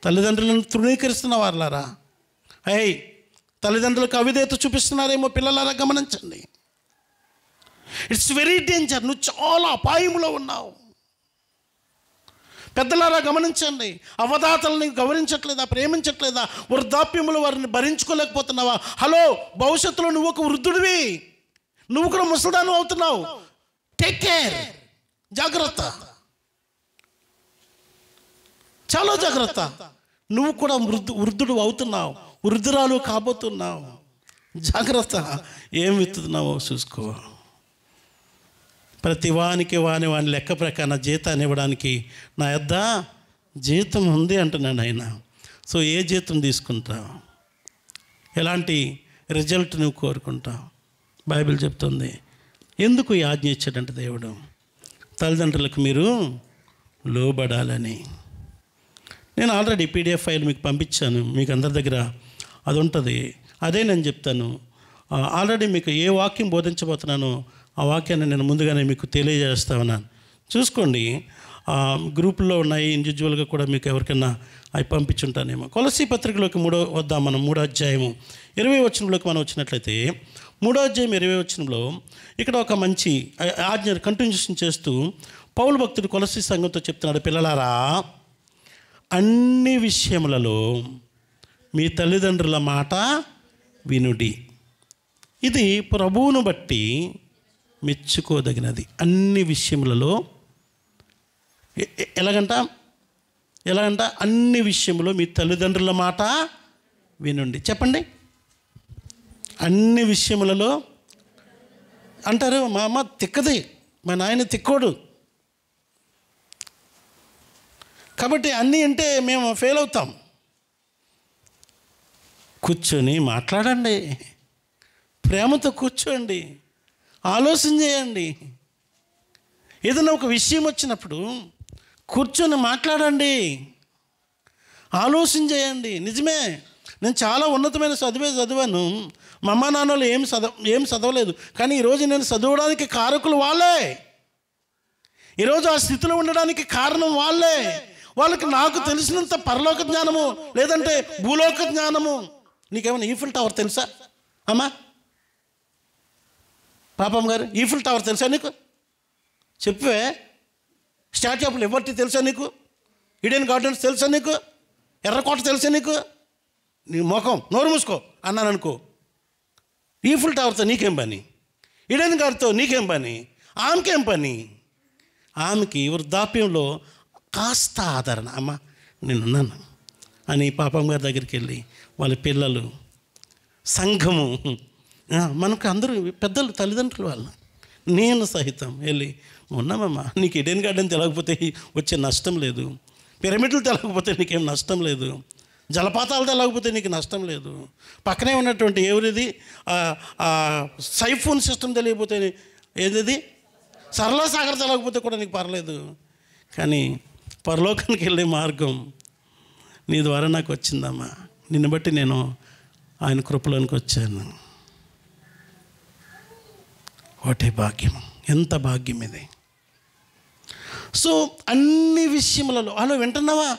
తల్లిదండ్రులను తృణీకరిస్తున్న వాళ్ళారా, తల్లిదండ్రులకు అవిధేయత చూపిస్తున్నారేమో పిల్లలారా గమనించండి. It's very danger. నువ్వు చాలా అపాయంలో ఉన్నావు. పెద్దలారా గమనించండి. అవదాతల్ని గౌరవించట్లేదా? ప్రేమించట్లేదా? వృద్ధాప్యములు వారిని భరించుకోలేకపోతున్నావా? హలో, భవిష్యత్తులో నువ్వు ఒక వృద్ధుడివి, నువ్వు కూడా ముసలిదాను అవుతున్నావు. టేక్ కేర్, జాగ్రత్త, చాలా జాగ్రత్త. నువ్వు కూడా వృద్ధుడు అవుతున్నావు, వృద్ధురాలు కాబోతున్నావు. జాగ్రత్త, ఏం విత్తుతున్నావో చూసుకో. ప్రతి వానికి వాని లెక్క ప్రకారం జీతాన్ని ఇవ్వడానికి నా యొద్ద జీతం ఉంది అంటున్నాడు ఆయన. సో ఏ జీతం తీసుకుంటావు? ఎలాంటి రిజల్ట్ నువ్వు కోరుకుంటావు? బైబిల్ చెప్తుంది ఎందుకు ఈ ఆజ్ఞ ఇచ్చాడంటే దేవుడు, తల్లిదండ్రులకు మీరు లోబడాలని. నేను ఆల్రెడీ PDF ఫైల్ మీకు పంపించాను, మీకు అందరి దగ్గర అది ఉంటుంది. అదే నేను చెప్తాను. ఆల్రెడీ మీకు ఏ వాక్యం బోధించబోతున్నానో ఆ వాక్యాన్ని నేను ముందుగానే మీకు తెలియజేస్తా ఉన్నాను. చూసుకోండి, గ్రూపుల్లో ఉన్నాయి, ఇండివిజువల్గా కూడా మీకు ఎవరికైనా అవి పంపించుంటానేమో. కొలసీ పత్రికలోకి వద్దాం. మనం 3వ అధ్యాయము 20వ వచనంలోకి మనం వచ్చినట్లయితే, 3వ అధ్యాయం 20వ వచనంలో ఇక్కడ ఒక మంచి ఆజ్ఞ కంటిన్యూషన్ చేస్తూ పౌలు భక్తుడు కొలసీ సంఘంతో చెప్తున్నాడు, పిల్లలారా, అన్ని విషయములలో మీ తల్లిదండ్రుల మాట వినుడి. ఇది ప్రభువును బట్టి మెచ్చుకోదగినది అన్ని విషయములలో. ఎలాగంట అన్ని విషయంలో మీ తల్లిదండ్రుల మాట వినండి. చెప్పండి. అన్ని విషయములలో అంటారు, మా అమ్మ తిక్కది, మా నాయన తిక్కోడు, కాబట్టి అన్నీ అంటే మేము ఫెయిల్ అవుతాం. కూర్చొని మాట్లాడండి, ప్రేమతో కూర్చోండి, ఆలోచన చేయండి. ఏదైనా ఒక విషయం వచ్చినప్పుడు కూర్చొని మాట్లాడండి, ఆలోచన చేయండి. నిజమే, నేను చాలా ఉన్నతమైన చదివాను. మా అమ్మ నాన్నలు ఏం చదవలేదు, కానీ ఈరోజు నేను చదవడానికి కారకులు వాళ్ళే. ఈరోజు ఆ స్థితిలో ఉండడానికి కారణం వాళ్ళే. వాళ్ళకి నాకు తెలిసినంత పరలోక జ్ఞానము లేదంటే భూలోక జ్ఞానము. నీకేమైనా ఈఫిల్ టవర్ తెలుసా అమ్మా? పాపం గారు, ఈఫిల్ టవర్ తెలుసా నీకు? చెప్పే. స్టాచ్యూ ఆఫ్ లిబర్టీ తెలుసా నీకు? ఈడెన్ గార్డెన్స్ తెలుసా నీకు? ఎర్రకోట తెలుసా నీకు? నీ ముఖం నోరు మూసుకో అన్నాను అనుకో. ఈఫిల్ టవర్తో నీకేం పని? ఈడెన్ గారితో నీకేం పని? ఆమెకేం పని? ఆమెకి వృద్ధాప్యంలో కాస్త ఆదరణ, అమ్మ నేనున్నాను అని పాపం గారి దగ్గరికి వెళ్ళి వాళ్ళ పిల్లలు, సంఘము, మనకు అందరూ పెద్దలు, తల్లిదండ్రులు వాళ్ళు, నేను సహితం వెళ్ళి ఉన్నామమ్మా, నీకు ఈడెన్ గార్డెన్ తెలియకపోతే వచ్చే నష్టం లేదు, పిరమిడ్లు తెలియకపోతే నీకేం నష్టం లేదు, జలపాతాలు తెలియకపోతే నీకు నష్టం లేదు, పక్కనే ఉన్నటువంటి ఎవరిది సైఫోన్ సిస్టమ్ తెలియకపోతే ఏది సరళ సాగర్ తెలియకపోతే కూడా నీకు పర్లేదు, కానీ పరలోకానికి వెళ్ళే మార్గం నీ ద్వారా నాకు వచ్చిందమ్మా, నిన్ను బట్టి నేను ఆయన కృపలోనికి వచ్చాను. ఒకటే భాగ్యం, ఎంత భాగ్యం ఇది. సో అన్ని విషయములలో అలా వింటున్నావా?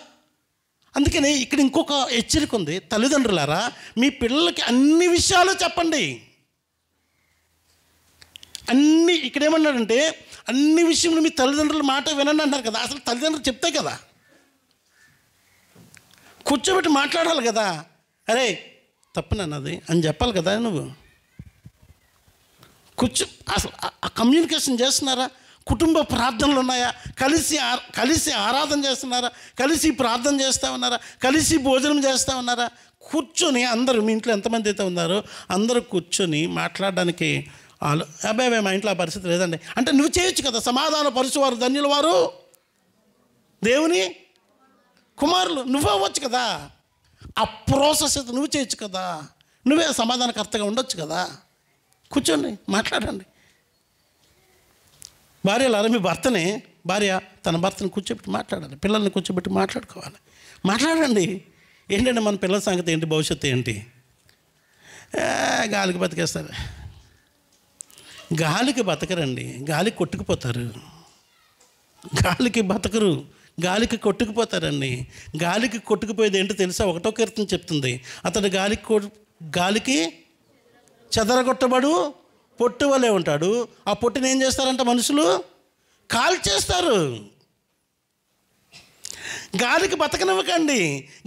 అందుకని ఇక్కడ ఇంకొక హెచ్చరిక ఉంది. తల్లిదండ్రులారా, మీ పిల్లలకి అన్ని విషయాలు చెప్పండి. అన్ని ఇక్కడ ఏమన్నాడంటే అన్ని విషయంలో మీ తల్లిదండ్రుల మాట వినండి అంటారు కదా. అసలు తల్లిదండ్రులు చెప్తే కదా, కూర్చోబెట్టి మాట్లాడాలి కదా. అరే తప్పునన్నది అని చెప్పాలి కదా. నువ్వు అసలు ఆ కమ్యూనికేషన్ చేస్తున్నారా? కుటుంబ ప్రార్థనలు ఉన్నాయా? కలిసి ఆరాధన చేస్తున్నారా? కలిసి ప్రార్థన చేస్తూ ఉన్నారా? కలిసి భోజనం చేస్తూ ఉన్నారా? కూర్చొని అందరూ, మీ ఇంట్లో ఎంతమంది అయితే ఉన్నారో అందరూ కూర్చొని మాట్లాడడానికి అబ్బాయి మా ఇంట్లో ఆ పరిస్థితి లేదండి అంటే నువ్వు చేయొచ్చు కదా. సమాధాన పరుచువారు ధన్యుల వారు దేవుని కుమారులు. నువ్వు అవ్వచ్చు కదా. ఆ ప్రాసెస్ అయితే నువ్వు చేయొచ్చు కదా. నువ్వే సమాధానకర్తగా ఉండొచ్చు కదా. కూర్చోండి, మాట్లాడండి. భార్యలారా, మీ భార్య తన భర్తను కూర్చోబెట్టి మాట్లాడాలి, పిల్లల్ని కూర్చోబెట్టి మాట్లాడుకోవాలి. మాట్లాడండి. ఏంటంటే మన పిల్లల సంగతి ఏంటి, భవిష్యత్తు ఏంటి? గాలికి బతికేస్తారు. గాలికి బతకరండి, గాలికి కొట్టుకుపోతారు. గాలికి బతకరు, గాలికి కొట్టుకుపోతారండి. గాలికి కొట్టుకుపోయేది ఏంటో తెలుసా? 1వ కీర్తన చెప్తుంది, అతడు గాలికి చెదరగొట్టబడు పొట్టు వలె ఉంటాడు. ఆ పొట్టుని ఏం చేస్తారంట మనుషులు? కాల్చేస్తారు. గాలికి బతకనివ్వకండి.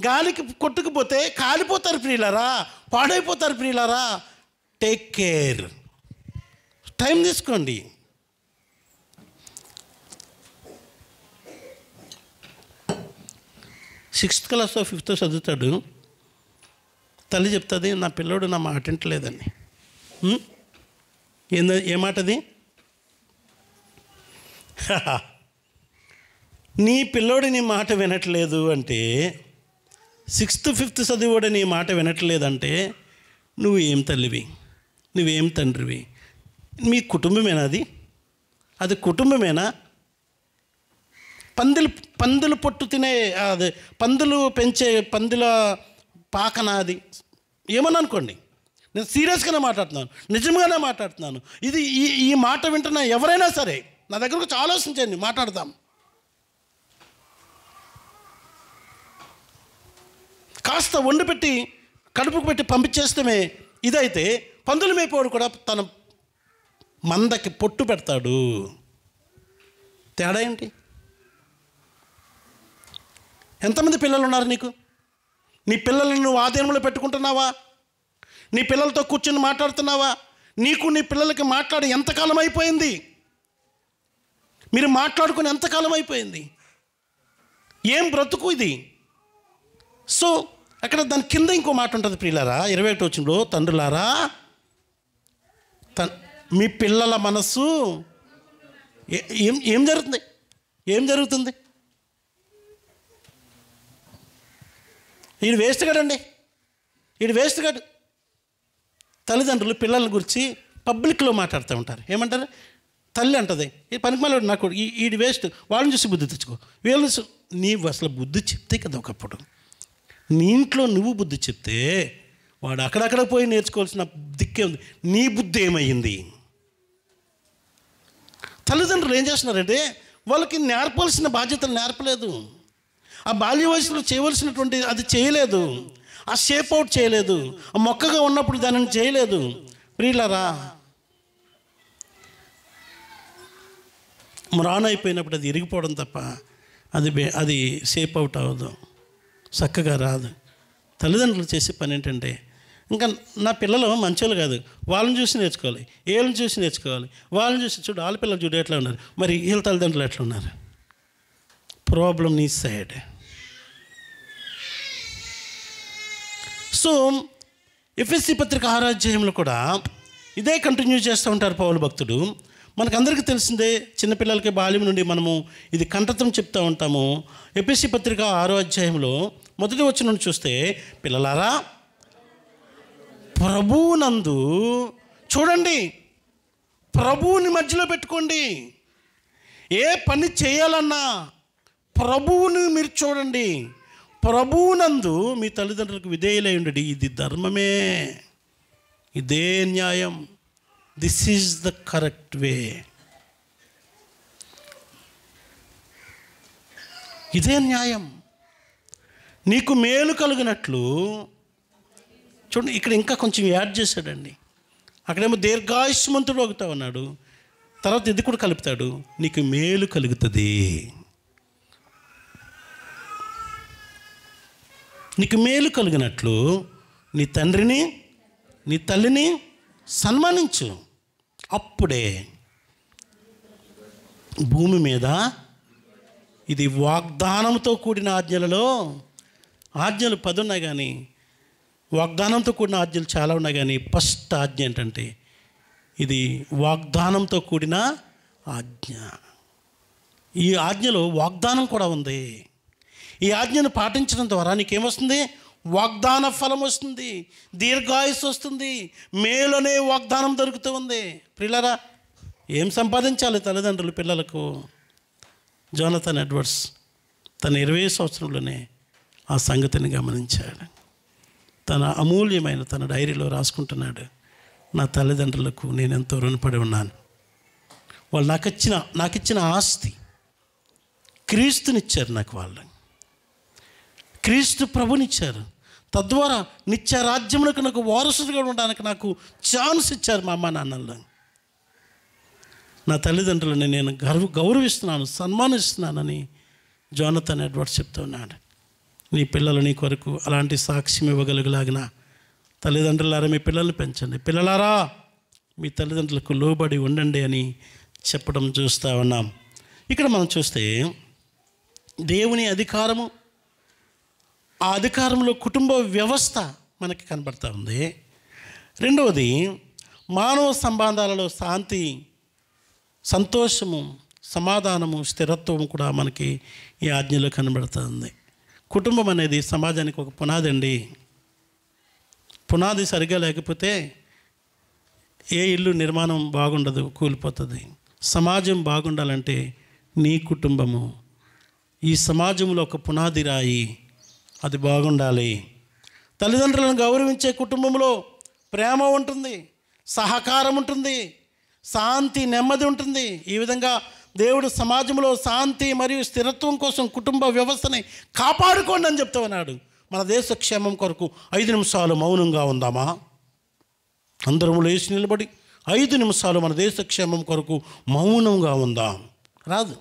గాలికి కొట్టుకుపోతే కాలిపోతారు ప్రియులారా, పాడైపోతారు ప్రియులారా. టేక్ కేర్, టైం తీసుకోండి. సిక్స్త్ క్లాస్ 5th చదువుతాడు. తల్లి చెప్తుంది, నా పిల్లోడు నా మాట వింటలేదని. ఏ మాటది? నీ పిల్లోడు నీ మాట వినట్లేదు అంటే, 6th 5th చదివాడు నీ మాట వినట్లేదంటే నువ్వు ఏం తల్లివి, నువ్వేం తండ్రివి? మీ కుటుంబమేనా అది కుటుంబమేనా? పందులు పొట్టు తినే, అదే పందులు పెంచే పందుల పాకన అది? ఏమని అనుకోండి, నేను సీరియస్గానే మాట్లాడుతున్నాను, నిజంగానే మాట్లాడుతున్నాను. ఇది ఈ మాట వింటున్న ఎవరైనా సరే నా దగ్గరకు వచ్చి ఆలోచించండి, మాట్లాడదాం. కాస్త వండి పెట్టి కడుపుకు పెట్టి పంపించేస్తమే ఇదైతే, పందులు మేపోడు కూడా తన మందకి పొట్టు పెడతాడు. తేడా ఏంటి? ఎంతమంది పిల్లలు ఉన్నారు నీకు? నీ పిల్లల్ని నువ్వు ఆధీనంలో పెట్టుకుంటున్నావా? నీ పిల్లలతో కూర్చొని మాట్లాడుతున్నావా? నీకు నీ పిల్లలకి మాట్లాడి ఎంతకాలం అయిపోయింది? మీరు మాట్లాడుకుని ఎంతకాలం అయిపోయింది? ఏం బ్రతుకు ఇది? సో అక్కడ దాని కింద ఇంకో మాట ఉంటుంది ప్రియులారా, 21వ వచనంలో, తండ్రులారా మీ పిల్లల మనస్సు ఏం జరుగుతుంది? ఏం జరుగుతుంది? వీడు వేస్ట్ కాడండి, వీడు వేస్ట్ కాడు. తల్లిదండ్రులు పిల్లల గురించి పబ్లిక్లో మాట్లాడుతూ ఉంటారు. ఏమంటారు? తల్లి అంటది, ఈ పనికిమాల నాకు వీడి వేస్ట్, వాళ్ళని చూసి బుద్ధి తెచ్చుకో, వీళ్ళని చూసి. నీవు అసలు బుద్ధి చెప్తే కదా ఒకప్పుడు, నీ ఇంట్లో నువ్వు బుద్ధి చెప్తే వాడు అక్కడక్కడ పోయి నేర్చుకోవాల్సిన దిక్కే ఉంది. నీ బుద్ధి ఏమయ్యింది? తల్లిదండ్రులు ఏం చేస్తున్నారంటే వాళ్ళకి నేర్పాల్సిన బాధ్యతలు నేర్పలేదు. ఆ బాల్య వయసులో చేయవలసినటువంటి అది చేయలేదు. ఆ షేప్ అవుట్ చేయలేదు. ఆ మొక్కగా ఉన్నప్పుడు దానిని చేయలేదు. ప్రియులారా, మ్రాన్ అయిపోయినప్పుడు అది ఇరిగిపోవడం తప్ప అది షేప్ అవుట్ అవ్వదు, చక్కగా రాదు. తల్లిదండ్రులు చేసే పని ఏంటంటే, ఇంకా నా పిల్లలు మంచోళ్ళు కాదు, వాళ్ళని చూసి నేర్చుకోవాలి, వీళ్ళని చూసి నేర్చుకోవాలి, వాళ్ళని చూసి చూడు, వాళ్ళ పిల్లలు చూడు ఎట్లా ఉన్నారు, మరి వీళ్ళ తల్లిదండ్రులు ఎట్లా ఉన్నారు. ప్రాబ్లం నీ సైడ్. సో ఎఫెసీ పత్రిక 6వ అధ్యాయంలో కూడా ఇదే కంటిన్యూ చేస్తూ ఉంటారు పౌలు భక్తుడు. మనకందరికీ తెలిసిందే, చిన్నపిల్లలకి బాల్యం నుండి మనము ఇది కంఠతం చెప్తూ ఉంటాము. ఎఫెసీ పత్రిక 6వ అధ్యాయంలో మొదటి వచనం నుండి చూస్తే, పిల్లలారా ప్రభువునందు, చూడండి, ప్రభువుని మధ్యలో పెట్టుకోండి. ఏ పని చేయాలన్నా ప్రభువుని మీరు చూడండి. ప్రభువునందు మీ తల్లిదండ్రులకు విధేయులై ఉండండి. ఇది ధర్మమే, ఇదే న్యాయం. This is the correct way. ఇదే న్యాయం. నీకు మేలు కలిగినట్లు చూడండి, ఇక్కడ ఇంకా కొంచెం యాడ్ చేశాడండి. అక్కడేమో దీర్ఘాయుష్మంతుడు అవుతా ఉన్నాడు, తర్వాత ఇది కూడా కలుపుతాడు, నీకు మేలు కలుగుతుంది. నీకు మేలు కలిగినట్లు నీ తండ్రిని నీ తల్లిని సన్మానించు. అప్పుడే భూమి మీద, ఇది వాగ్దానంతో కూడిన ఆజ్ఞలలో, ఆజ్ఞలు 10 ఉన్నాయి కానీ వాగ్దానంతో కూడిన ఆజ్ఞలు చాలా ఉన్నాయి, కానీ ఫస్ట్ ఆజ్ఞ ఏంటంటే ఇది వాగ్దానంతో కూడిన ఆజ్ఞ. ఈ ఆజ్ఞలో వాగ్దానం కూడా ఉంది. ఈ ఆజ్ఞను పాటించడం ద్వారా నీకేమొస్తుంది? వాగ్దాన ఫలం వస్తుంది, దీర్ఘాయుస్సు వస్తుంది, మేలనే వాగ్దానం దొరుకుతూ ఉంది. పిల్లరా, ఏం సంపాదించాలి తల్లిదండ్రులు పిల్లలకు? జోనథన్ ఎడ్వర్డ్స్ తన 20 సంవత్సరంలోనే ఆ సంగతిని గమనించాడు. తన అమూల్యమైన తన డైరీలో రాసుకుంటున్నాడు, నా తల్లిదండ్రులకు నేను ఎంతో రుణపడి ఉన్నాను. వాళ్ళు నాకు ఇచ్చిన ఆస్తి, క్రీస్తునిచ్చారు నాకు. వాళ్ళు క్రీస్తు ప్రభునిచ్చారు. తద్వారా నిత్య రాజ్యములకు నాకు వారసుడిగా ఉండడానికి నాకు ఛాన్స్ ఇచ్చారు మా అమ్మ నాన్నలు. నా తల్లిదండ్రులని నేను గౌరవిస్తున్నాను, సన్మానిస్తున్నానని జోనథన్ ఎడ్వర్డ్స్ చెప్తున్నాడు. నీ పిల్లలు నీ కొరకు అలాంటి సాక్ష్యం ఇవ్వగలిగలాగిన తల్లిదండ్రులారా మీ పిల్లల్ని పెంచండి. పిల్లలారా మీ తల్లిదండ్రులకు లోబడి ఉండండి అని చెప్పడం చూస్తూ ఉన్నాం. ఇక్కడ మనం చూస్తే దేవుని అధికారము, ఆ అధికారంలో కుటుంబ వ్యవస్థ మనకి కనబడుతూ ఉంది. రెండవది, మానవ సంబంధాలలో శాంతి, సంతోషము, సమాధానము, స్థిరత్వము కూడా మనకి ఈ ఆజ్ఞలో కనబడుతుంది. కుటుంబం అనేది సమాజానికి ఒక పునాది అండి. పునాది సరిగ్గా లేకపోతే ఏ ఇల్లు నిర్మాణం బాగుండదు, కూలిపోతుంది. సమాజం బాగుండాలంటే నీ కుటుంబము ఈ సమాజంలో ఒక పునాది రాయి, అది బాగుండాలి. తల్లిదండ్రులను గౌరవించే కుటుంబంలో ప్రేమ ఉంటుంది, సహకారం ఉంటుంది, శాంతి, నెమ్మది ఉంటుంది. ఈ విధంగా దేవుడు సమాజంలో శాంతి మరియు స్థిరత్వం కోసం కుటుంబ వ్యవస్థని కాపాడుకోండి అని చెప్తూ ఉన్నాడు. మన దేశ క్షేమం కొరకు 5 నిమిషాలు మౌనంగా ఉందామా? అందరము లేచి నిలబడి 5 నిమిషాలు మన దేశ క్షేమం కొరకు మౌనంగా ఉందాం. రాదు,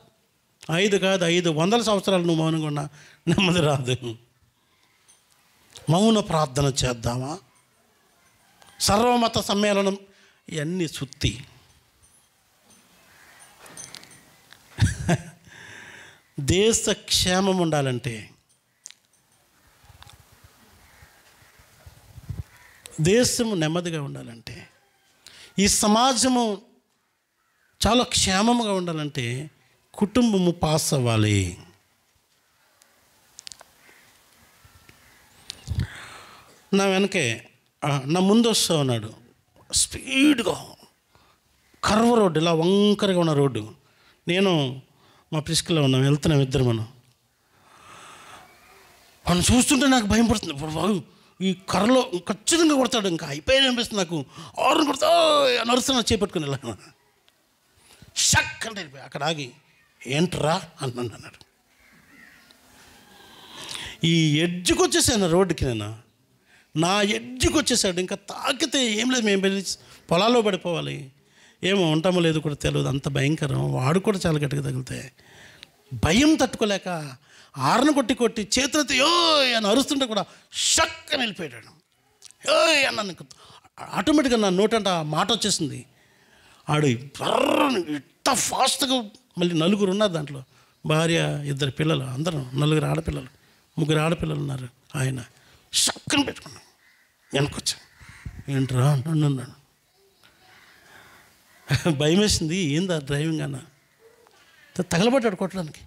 5 కాదు, 500 సంవత్సరాలు నువ్వు మౌనంగా ఉన్నా నెమ్మది రాదు. మౌన ప్రార్థన చేద్దామా? సర్వమత సమ్మేళనం ఇవన్నీ సుత్తి. దేశ క్షేమం ఉండాలంటే, దేశము నెమ్మదిగా ఉండాలంటే, ఈ సమాజము చాలా క్షేమంగా ఉండాలంటే కుటుంబము పాస్ అవ్వాలి. నా వెనకే నా ముందు వస్తూ ఉన్నాడు స్పీడ్గా, కర్వ రోడ్డు, ఇలా వంకరగా ఉన్న రోడ్డు. నేను మా ప్రిస్కలో ఉన్నాం, వెళ్తున్నాం ఇద్దరు. మనం చూస్తుంటే నాకు భయం పడుతుంది. ఈ కర్రలో ఖచ్చితంగా కొడతాడు, ఇంకా అయిపోయాడు అనిపిస్తుంది నాకు. ఆరుని కొడతా నడుస్తున్నా చేపట్టుకుని ఇలా షక్ అంటే అక్కడ ఆగి ఏంట్రా అన్నాడు. ఈ ఎడ్జ్కి వచ్చేసాను రోడ్డుకి, నేను నా ఎడ్జ్కి వచ్చేసాడు. ఇంకా తాకితే ఏం లేదు, మేము వెళ్ళి పొలాల్లో పడిపోవాలి, ఏమో ఉంటామో లేదు కూడా తెలియదు, అంత భయంకరం. వాడు కూడా చాలా గట్టిగా తగిలితే భయం తట్టుకోలేక ఆరును కొట్టి చేతులతో యో అని అరుస్తుంటే కూడా షక్ అని వెళ్ళిపోయాడు. యో అన్నాను, ఆటోమేటిక్గా నా నోటంటే ఆ మాట వచ్చేసింది. ఆడు ఇంత ఫాస్ట్గా, మళ్ళీ 4 ఉన్నారు దాంట్లో, భార్య 2 పిల్లలు, అందరం 4 ఆడపిల్లలు, 3 ఆడపిల్లలు ఉన్నారు. ఆయన షక్కని పెట్టుకున్నాను, వెనకొచ్చా. ఏంట్రా అన్నాను, భయం వేసింది. ఏందా డ్రైవింగ్ అన్న, తగలబడ్డాడు కొట్టడానికి.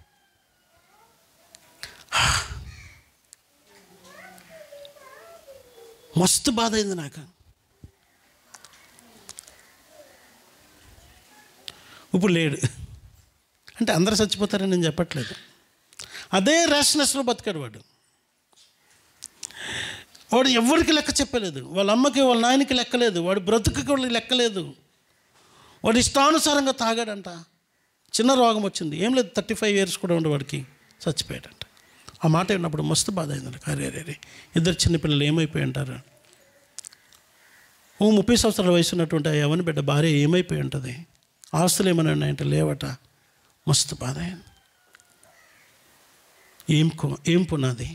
మస్తు బాధ అయింది నాకు. ఇప్పుడు లేడు అంటే అందరూ చచ్చిపోతారని నేను చెప్పట్లేదు. అదే ర్యాష్నెస్లో బతికాడు వాడు. వాడు ఎవరికి లెక్క చెప్పలేదు, వాళ్ళ అమ్మకి వాళ్ళ నాయనకి లెక్కలేదు, వాడు బ్రతుకుకి వాళ్ళకి లెక్కలేదు. వాడు ఇష్టానుసారంగా తాగాడంట. చిన్న రోగం వచ్చింది, ఏం లేదు, 35 years కూడా ఉండే వాడికి, చచ్చిపోయాడంట. ఆ మాట విన్నప్పుడు మస్తు బాధ అయిందండి. అరే 2 చిన్నపిల్లలు ఏమైపోయి ఉంటారు. 30 సంవత్సరాల వయసు ఉన్నటువంటి ఎవరిని బిడ్డ భార్య ఏమైపోయి ఉంటుంది, ఆస్తులు ఏమైనా ఉన్నాయంటే లేవట. మస్తు బాధ అయింది. ఏం పునాది.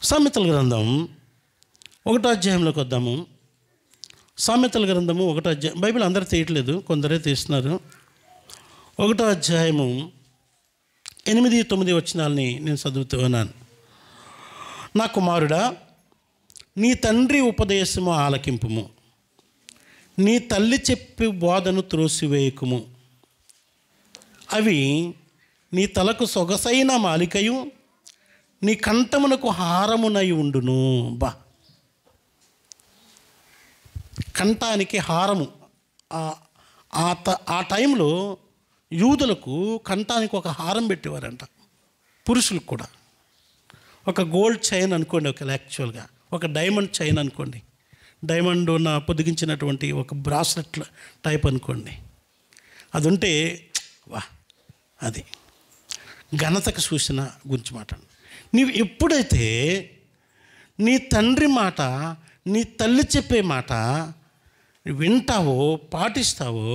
సామెతల గ్రంథం 1వ అధ్యాయంలోకి వద్దాము. సామెతల గ్రంథము 1వ అధ్యాయం, బైబిల్ అందరూ తీయట్లేదు, కొందరే తీస్తున్నారు. 1వ అధ్యాయము 8-9 వచనాలని నేను చదువుతూ ఉన్నాను. నా కుమారుడా, నీ తండ్రి ఉపదేశము ఆలకింపుము, నీ తల్లి చెప్పి బోధను త్రోసివేయకుము. అవి నీ తలకు సొగసైన మాలికయు, నీ కంఠమునకు హారమునై ఉండును. కంఠానికి హారము. ఆ టైంలో యూదులకు కంఠానికి ఒక హారం పెట్టేవారంట, పురుషులకు కూడా. ఒక గోల్డ్ చైన్ అనుకోండి, ఒక యాక్చువల్గా ఒక డైమండ్ చైన్ అనుకోండి, డైమండ్ ఉన్న పొదిగించినటువంటి ఒక బ్రాస్లెట్ టైప్ అనుకోండి. అది ఉంటే అది ఘనతకు సూచన గురించి మాట. నీవు ఎప్పుడైతే నీ తండ్రి మాట, నీ తల్లి చెప్పే మాట వింటావో, పాటిస్తావో,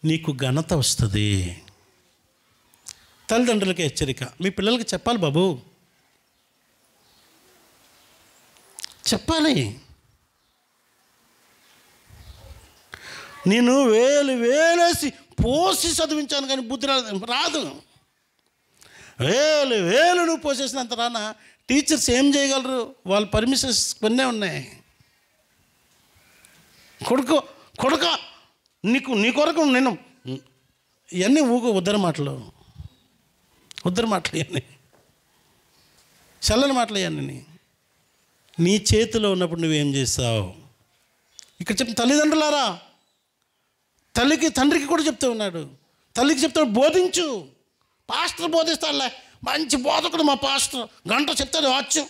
నీకు ఘనత వస్తుంది. తల్లిదండ్రులకి హెచ్చరిక, మీ పిల్లలకి చెప్పాలి బాబు, చెప్పాలి. నేను వేలేసి పోసి చదివించాను కానీ బుద్ధి రాదు. వేలు నువ్వు పోసేసినంత రానా టీచర్స్ ఏం చేయగలరు? వాళ్ళ పర్మిషన్స్ కొన్నే ఉన్నాయి. కొడుక నీ కొరకు నేను ఇవన్నీ ఉద్దర మాటలు ఇవన్నీ చల్లని మాటలు ఇవన్నీ. నీ చేతిలో ఉన్నప్పుడు నువ్వేం చేస్తావు? ఇక్కడ చెప్పిన తల్లిదండ్రులారా, తల్లికి తండ్రికి కూడా చెప్తూ ఉన్నాడు. తల్లికి చెప్తాడు, బోధించు. పాస్టర్ బోధిస్తాడులే, మంచి బోధకుడు మా పాస్టర్, గంట చెప్తాడు వచ్చు.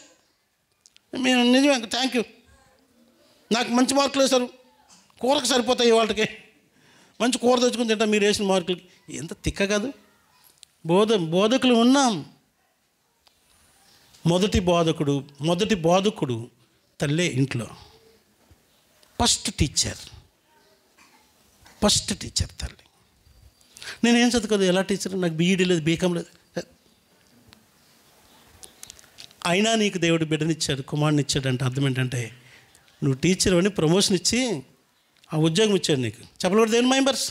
మేము నిజమే, థ్యాంక్ యూ, నాకు మంచి మార్కులు వేశారు, కూరకు సరిపోతాయి వాళ్ళకి, మంచి కూర తెచ్చుకుని తింటా మీరు వేసిన మార్కులకి. ఎంత తిక్క కాదు. బోధకులు ఉన్నాం. మొదటి బోధకుడు తల్లే ఇంట్లో. ఫస్ట్ టీచర్ తల్లి. నేనేం చదువుకోదు, ఎలా టీచర్, నాకు బీఈడీ లేదు, బీకామ్ లేదు. అయినా నీకు దేవుడు బిడ్డనిచ్చాడు, కుమారుని ఇచ్చాడు అంటే అర్థం ఏంటంటే నువ్వు టీచర్ అని ప్రమోషన్ ఇచ్చి ఆ ఉద్యోగం ఇచ్చాడు నీకు. చెప్పలేదు దేవుని మెంబర్స్?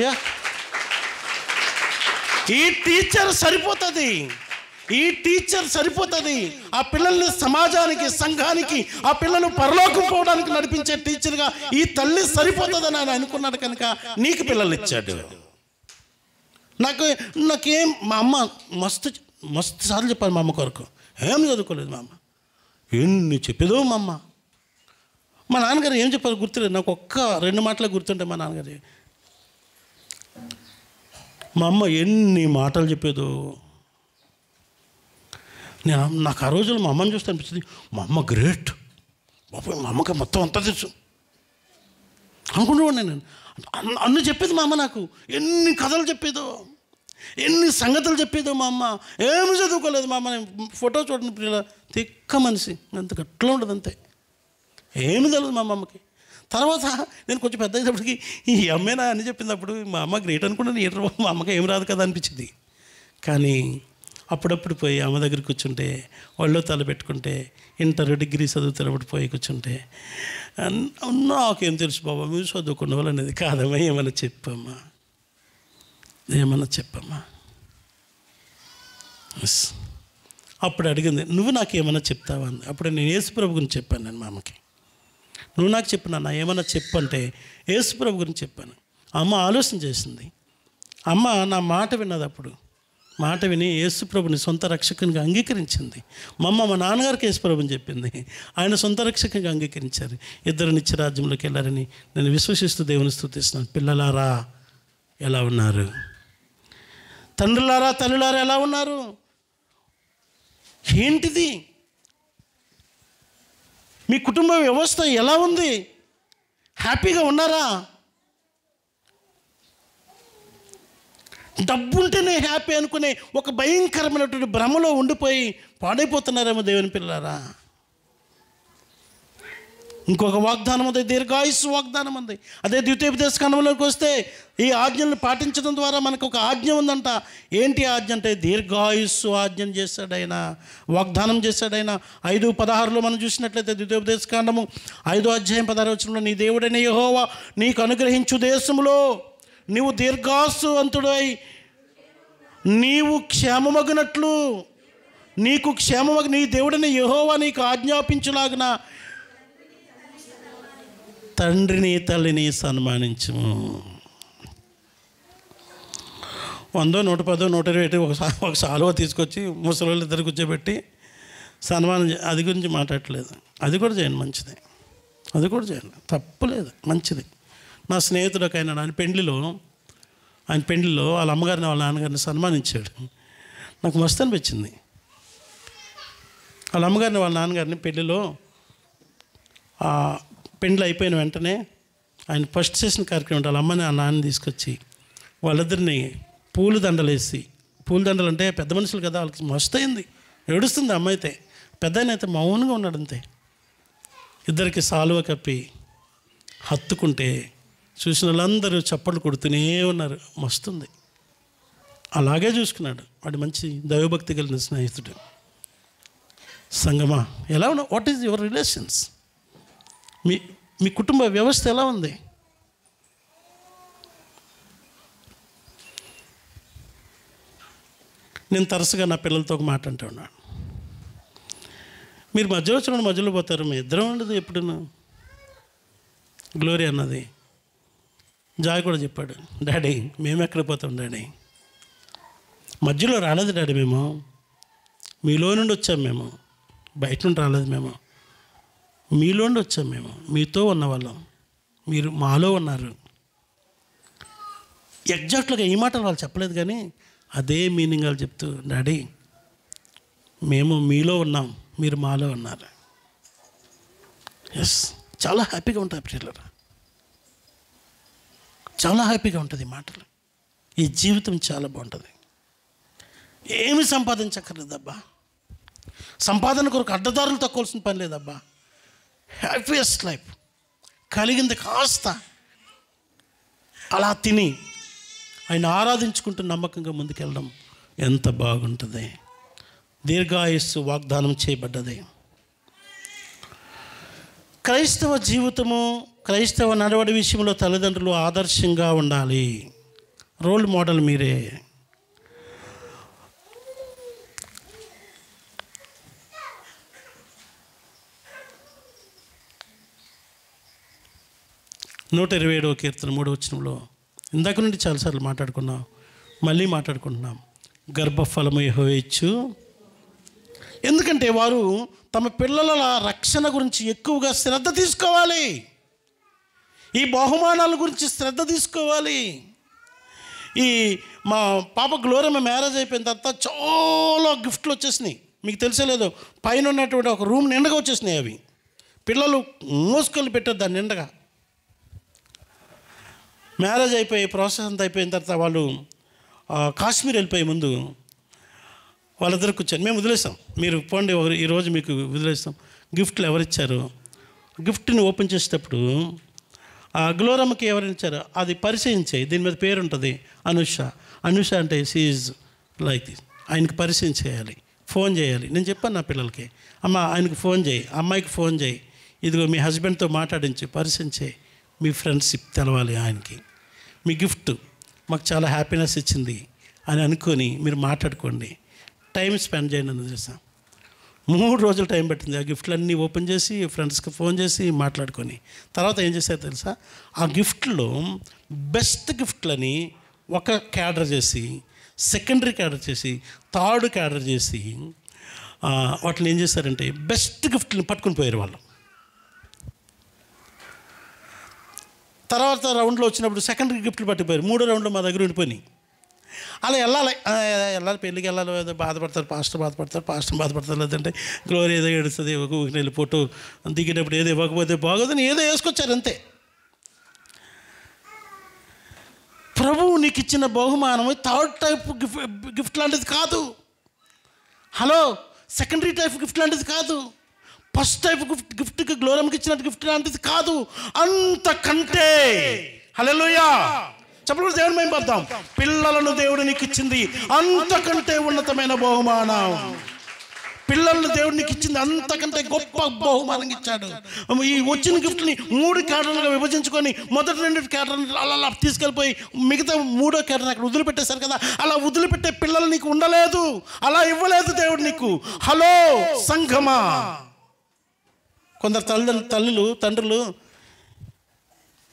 యా, ఈ టీచర్ సరిపోతుంది, ఈ టీచర్ సరిపోతుంది. ఆ పిల్లల్ని సమాజానికి, సంఘానికి, ఆ పిల్లలు పరలోకం పోవడానికి నడిపించే టీచర్గా ఈ తల్లి సరిపోతుందని ఆయన అనుకున్నాడు కనుక నీకు పిల్లలు ఇచ్చాడు. నాకేం మా అమ్మ మస్తు సార్లు చెప్పాను మా అమ్మ కొరకు, ఏం చదువుకోలేదు మా అమ్మ, ఎన్ని చెప్పేదో మా అమ్మ. మా నాన్నగారు ఏం చెప్పారు గుర్తులేదు, నాకు ఒక్క 2 మాటలు గుర్తుంటే మా నాన్నగారు. మా అమ్మ ఎన్ని మాటలు చెప్పేదో. నాకు ఆ రోజుల్లో మా అమ్మని చూస్తే అనిపిస్తుంది, మా అమ్మ గ్రేట్, బాబు మా అమ్మకి మొత్తం అంతా తెలుసు అనుకుంటున్నాను నేను. అన్నీ చెప్పేది మా అమ్మ, నాకు ఎన్ని కథలు చెప్పేదో, ఎన్ని సంగతులు చెప్పేదో మా అమ్మ. ఏమి చదువుకోలేదు మా అమ్మ. ఫోటో చూడండి పిల్లల, తిక్క మనిషి, అంత గట్లా ఉండదు, అంతే, ఏమి తెలియదు మా అమ్మకి. తర్వాత నేను కొంచెం పెద్ద అయినప్పటికీ ఈ అమ్మేనా అని చెప్పినప్పుడు మా అమ్మ గ్రేట్ అనుకున్నాను. ఏంటో మా అమ్మకి ఏం రాదు కదా అనిపించింది. కానీ అప్పుడప్పుడు పోయి అమ్మ దగ్గర కూర్చుంటే, ఒళ్ళో తల పెట్టుకుంటే, ఇంటర్ డిగ్రీ చదువుతున్నప్పుడు పోయి కూర్చుంటే, నాకేం తెలుసు బాబా మీరు చదువుకున్న వాళ్ళు అనేది కాదమ్మా, ఏమన్నా చెప్పమ్మా, ఏమన్నా చెప్పమ్మా. అప్పుడు అడిగింది, నువ్వు నాకేమన్నా చెప్తావా అంది. అప్పుడు నేను యేసుప్రభు గురించి చెప్పాను. నేను మా అమ్మకి, నువ్వు నాకు చెప్పినా నా ఏమన్నా చెప్పంటే యేసుప్రభు గురించి చెప్పాను. అమ్మ ఆలోచన చేసింది. అమ్మ నా మాట విన్నది. అప్పుడు మాట విని యేసుప్రభుని సొంత రక్షకునిగా అంగీకరించింది. మా అమ్మ మా నాన్నగారికి యేసుప్రభుని చెప్పింది, ఆయన సొంత రక్షకునిగా అంగీకరించారు. 2 నిత్యరాజ్యంలోకి వెళ్ళారని నేను విశ్వసిస్తూ దేవుని స్తుతిస్తున్నాను. పిల్లలారా ఎలా ఉన్నారు? తండ్రులారా, తల్లులారా ఎలా ఉన్నారు? ఏంటిది? మీ కుటుంబ వ్యవస్థ ఎలా ఉంది? హ్యాపీగా ఉన్నారా? డబ్బుంటేనే హ్యాపీ అనుకునే ఒక భయంకరమైనటువంటి భ్రమలో ఉండిపోయి పాడైపోతున్నారేమో దేవుని పిల్లలారా. ఇంకొక వాగ్దానం ఉంది, దీర్ఘాయుస్సు వాగ్దానం ఉంది. అదే ద్వితీయోపదేశకాండంలోకి వస్తే ఈ ఆజ్ఞలను పాటించడం ద్వారా మనకు ఒక ఆజ్ఞ ఉందంట. ఏంటి ఆజ్ఞ అంటే దీర్ఘాయుస్సు ఆజ్ఞం చేశాడు ఆయన, వాగ్దానం చేశాడు ఆయన. 5:16 మనం చూసినట్లయితే ద్వితీయోపదేశకాండము 5:16 నీ దేవుడైన యెహోవా నీకు అనుగ్రహించు దేశంలో నీవు దీర్ఘాయుస్సువంతుడై నీవు క్షేమమగునట్లు, నీకు క్షేమమగు నీ దేవుడైన యెహోవా నీకు ఆజ్ఞాపించులాగున తండ్రిని తల్లిని సన్మానించుము. 100, 110, 120 ఒక సాలువ తీసుకొచ్చి ముసలి ఇద్దరు కూర్చోబెట్టి సన్మానం, అది గురించి మాట్లాడలేదు. అది కూడా చేయండి, మంచిది, అది కూడా చేయండి, తప్పులేదు, మంచిది. నా స్నేహితుడు ఒక ఆయన పెండ్లిలో వాళ్ళ అమ్మగారిని వాళ్ళ నాన్నగారిని సన్మానించాడు. నాకు మస్తు అనిపించింది. వాళ్ళ అమ్మగారిని వాళ్ళ నాన్నగారిని పెళ్ళిలో పెండ్లి అయిపోయిన వెంటనే ఆయన ఫస్ట్ చేసిన కార్యక్రమం వాళ్ళ అమ్మని ఆ నాన్న తీసుకొచ్చి వాళ్ళిద్దరిని పూలదండలు అంటే పెద్ద మనుషులు కదా, వాళ్ళకి మస్తు అయింది, ఏడుస్తుంది అమ్మ అయితే. పెద్ద ఆయన అయితే మౌనంగా ఉన్నాడు అంతే. ఇద్దరికి సాలువ కప్పి హత్తుకుంటే చూసిన వాళ్ళందరూ చప్పట్లు కొడుతూనే ఉన్నారు. మస్తుంది. అలాగే చూసుకున్నాడు. వాడు మంచి దైవభక్తి కలిగిన స్నేహితుడు. సంగమా ఎలా ఉన్నా? What is your relations? మీ కుటుంబ వ్యవస్థ ఎలా ఉంది? నేను తరచుగా నా పిల్లలతో ఒక మాట అంటూ ఉన్నాను, మీరు మధ్యలో పోతారు, మీ ఇద్దరం ఉండదు ఎప్పుడును. గ్లోరీ అన్నది, జాయ్ కూడా చెప్పాడు, డాడీ మేము ఎక్కడ పోతాం డాడీ, మధ్యలో రాలేదు డాడీ, మేము మీలో నుండి వచ్చాం, మేము బయట నుండి రాలేదు, మేము మీలో నుండి వచ్చాం, మేము మీతో ఉన్నవాళ్ళం, మీరు మాలో ఉన్నారు. ఎగ్జాక్ట్గా ఈ మాటలు వాళ్ళు చెప్పలేదు, కానీ అదే మీనింగ్ వాళ్ళు చెప్తూ, డాడీ మేము మీలో ఉన్నాం, మీరు మాలో ఉన్నారు. ఎస్, చాలా హ్యాపీగా ఉంటాయి పిల్లలు, చాలా హ్యాపీగా ఉంటుంది మాటలు. ఈ జీవితం చాలా బాగుంటుంది. ఏమి సంపాదించక్కర్లేదబ్బా, సంపాదన కొరకు అడ్డదారులు తక్కువలసిన పని లేదబ్బా. హ్యాపీయెస్ట్ లైఫ్ కలిగింది కాస్త అలా తిని ఆయన ఆరాధించుకుంటూ నమ్మకంగా ముందుకెళ్ళడం ఎంత బాగుంటుంది. దీర్ఘాయుస్సు వాగ్దానం చేయబడ్డది. క్రైస్తవ జీవితము, క్రైస్తవ నడవడి విషయంలో తల్లిదండ్రులు ఆదర్శంగా ఉండాలి. రోల్ మోడల్ మీరే. నూట 27వ కీర్తన 3వ వచనంలో ఇందాక నుండి చాలాసార్లు మాట్లాడుకున్నాం, మళ్ళీ మాట్లాడుకుంటున్నాం. గర్భఫలము యెహోవా ఇచ్చు. ఎందుకంటే వారు తమ పిల్లల రక్షణ గురించి ఎక్కువగా శ్రద్ధ తీసుకోవాలి. ఈ బహుమానాల గురించి శ్రద్ధ తీసుకోవాలి. ఈ మా పాప గ్లోరమ్మ మ్యారేజ్ అయిపోయిన తర్వాత చాలా గిఫ్ట్లు వచ్చేసినాయి. మీకు తెలిసేలేదో, పైన ఉన్నటువంటి ఒక రూమ్ నిండగా వచ్చేసినాయి. అవి పిల్లలు మోసుకొని పెట్టారు దాన్ని నిండగా. మ్యారేజ్ అయిపోయి ప్రాసెస్ అంతా అయిపోయిన తర్వాత వాళ్ళు కాశ్మీర్ వెళ్ళిపోయే ముందు వాళ్ళిద్దరు కూర్చొని, మేము వదిలేస్తాం, మీరు పోండి, ఈరోజు మీకు వదిలేస్తాం. గిఫ్ట్లు ఎవరిచ్చారు? గిఫ్ట్ని ఓపెన్ చేసేటప్పుడు ఆ గ్లోరమ్మకి ఎవరిచ్చారు అది పరిశీలించాయి. దీని మీద పేరు ఉంటుంది, అనుష. అనుష అంటే షీఈజ్ లైక్ దిస్. ఆయనకి పరిచయం చేయాలి, ఫోన్ చేయాలి. నేను చెప్పాను నా పిల్లలకి, అమ్మ ఆయనకి ఫోన్ చేయి, అమ్మాయికి ఫోన్ చేయి, ఇదిగో మీ హస్బెండ్తో మాట్లాడించి పరిచయం చేయి, మీ ఫ్రెండ్షిప్ తెలవాలి ఆయనకి. మీ గిఫ్ట్ మాకు చాలా హ్యాపీనెస్ ఇచ్చింది అని అనుకొని మీరు మాట్లాడుకోండి, టైం స్పెండ్ చేయండి అని చేస్తాం. 3 రోజులు టైం పట్టింది. ఆ గిఫ్ట్లన్నీ ఓపెన్ చేసి ఫ్రెండ్స్కి ఫోన్ చేసి మాట్లాడుకొని తర్వాత ఏం చేశారు తెలుసా? ఆ గిఫ్ట్లో బెస్ట్ గిఫ్ట్లని ఒక క్యాడర్ చేసి, సెకండరీ క్యాడర్ చేసి, థర్డ్ క్యాడర్ చేసి వాటిని ఏం చేశారంటే బెస్ట్ గిఫ్ట్ని పట్టుకుని పోయారు వాళ్ళు. తర్వాత రౌండ్లో వచ్చినప్పుడు సెకండరీ గిఫ్ట్లు పట్టిపోయారు. 3వ రౌండ్లో మా దగ్గర ఉండిపోయినాయి. అలా వెళ్ళాలి పెళ్ళికి వెళ్ళాలి, ఏదో బాధపడతారు, పాస్టర్ బాధపడతారు, లేదంటే గ్లోరీ ఏదో ఏడుస్తుంది, వెళ్ళి ఫోటో దిగేటప్పుడు ఏదో ఇవ్వకపోతే బాగోదని ఏదో వేసుకొచ్చారు అంతే. ప్రభువు నీకు ఇచ్చిన బహుమానం థర్డ్ టైప్ గిఫ్ట్ లాంటిది కాదు. హలో, సెకండరీ టైప్ గిఫ్ట్ లాంటిది కాదు. ఫస్ట్ టైప్ గిఫ్ట్కి గ్లోరమ్కి ఇచ్చినట్టు గిఫ్ట్ లాంటిది కాదు. అంతకంటే హల్లెలూయా చెప్పలు దేవుని మేము పడతాం. పిల్లలను దేవుడు నీకు ఇచ్చింది అంతకంటే ఉన్నతమైన బహుమానం. పిల్లలను దేవుడు నీకు ఇచ్చింది అంతకంటే గొప్ప బహుమానం ఇచ్చాడు. ఈ వచ్చిన గిఫ్ట్ని 3 కేటర్లుగా విభజించుకొని మొదటి 2 కేటర్లు అలా తీసుకెళ్ళిపోయి మిగతా 3వ కేటర్ అక్కడ వదిలిపెట్టేశారు కదా. అలా వదిలిపెట్టే పిల్లలు నీకు ఉండలేదు, అలా ఇవ్వలేదు దేవుడు నీకు. హలో సంఘమా, కొందరు తండ్రులు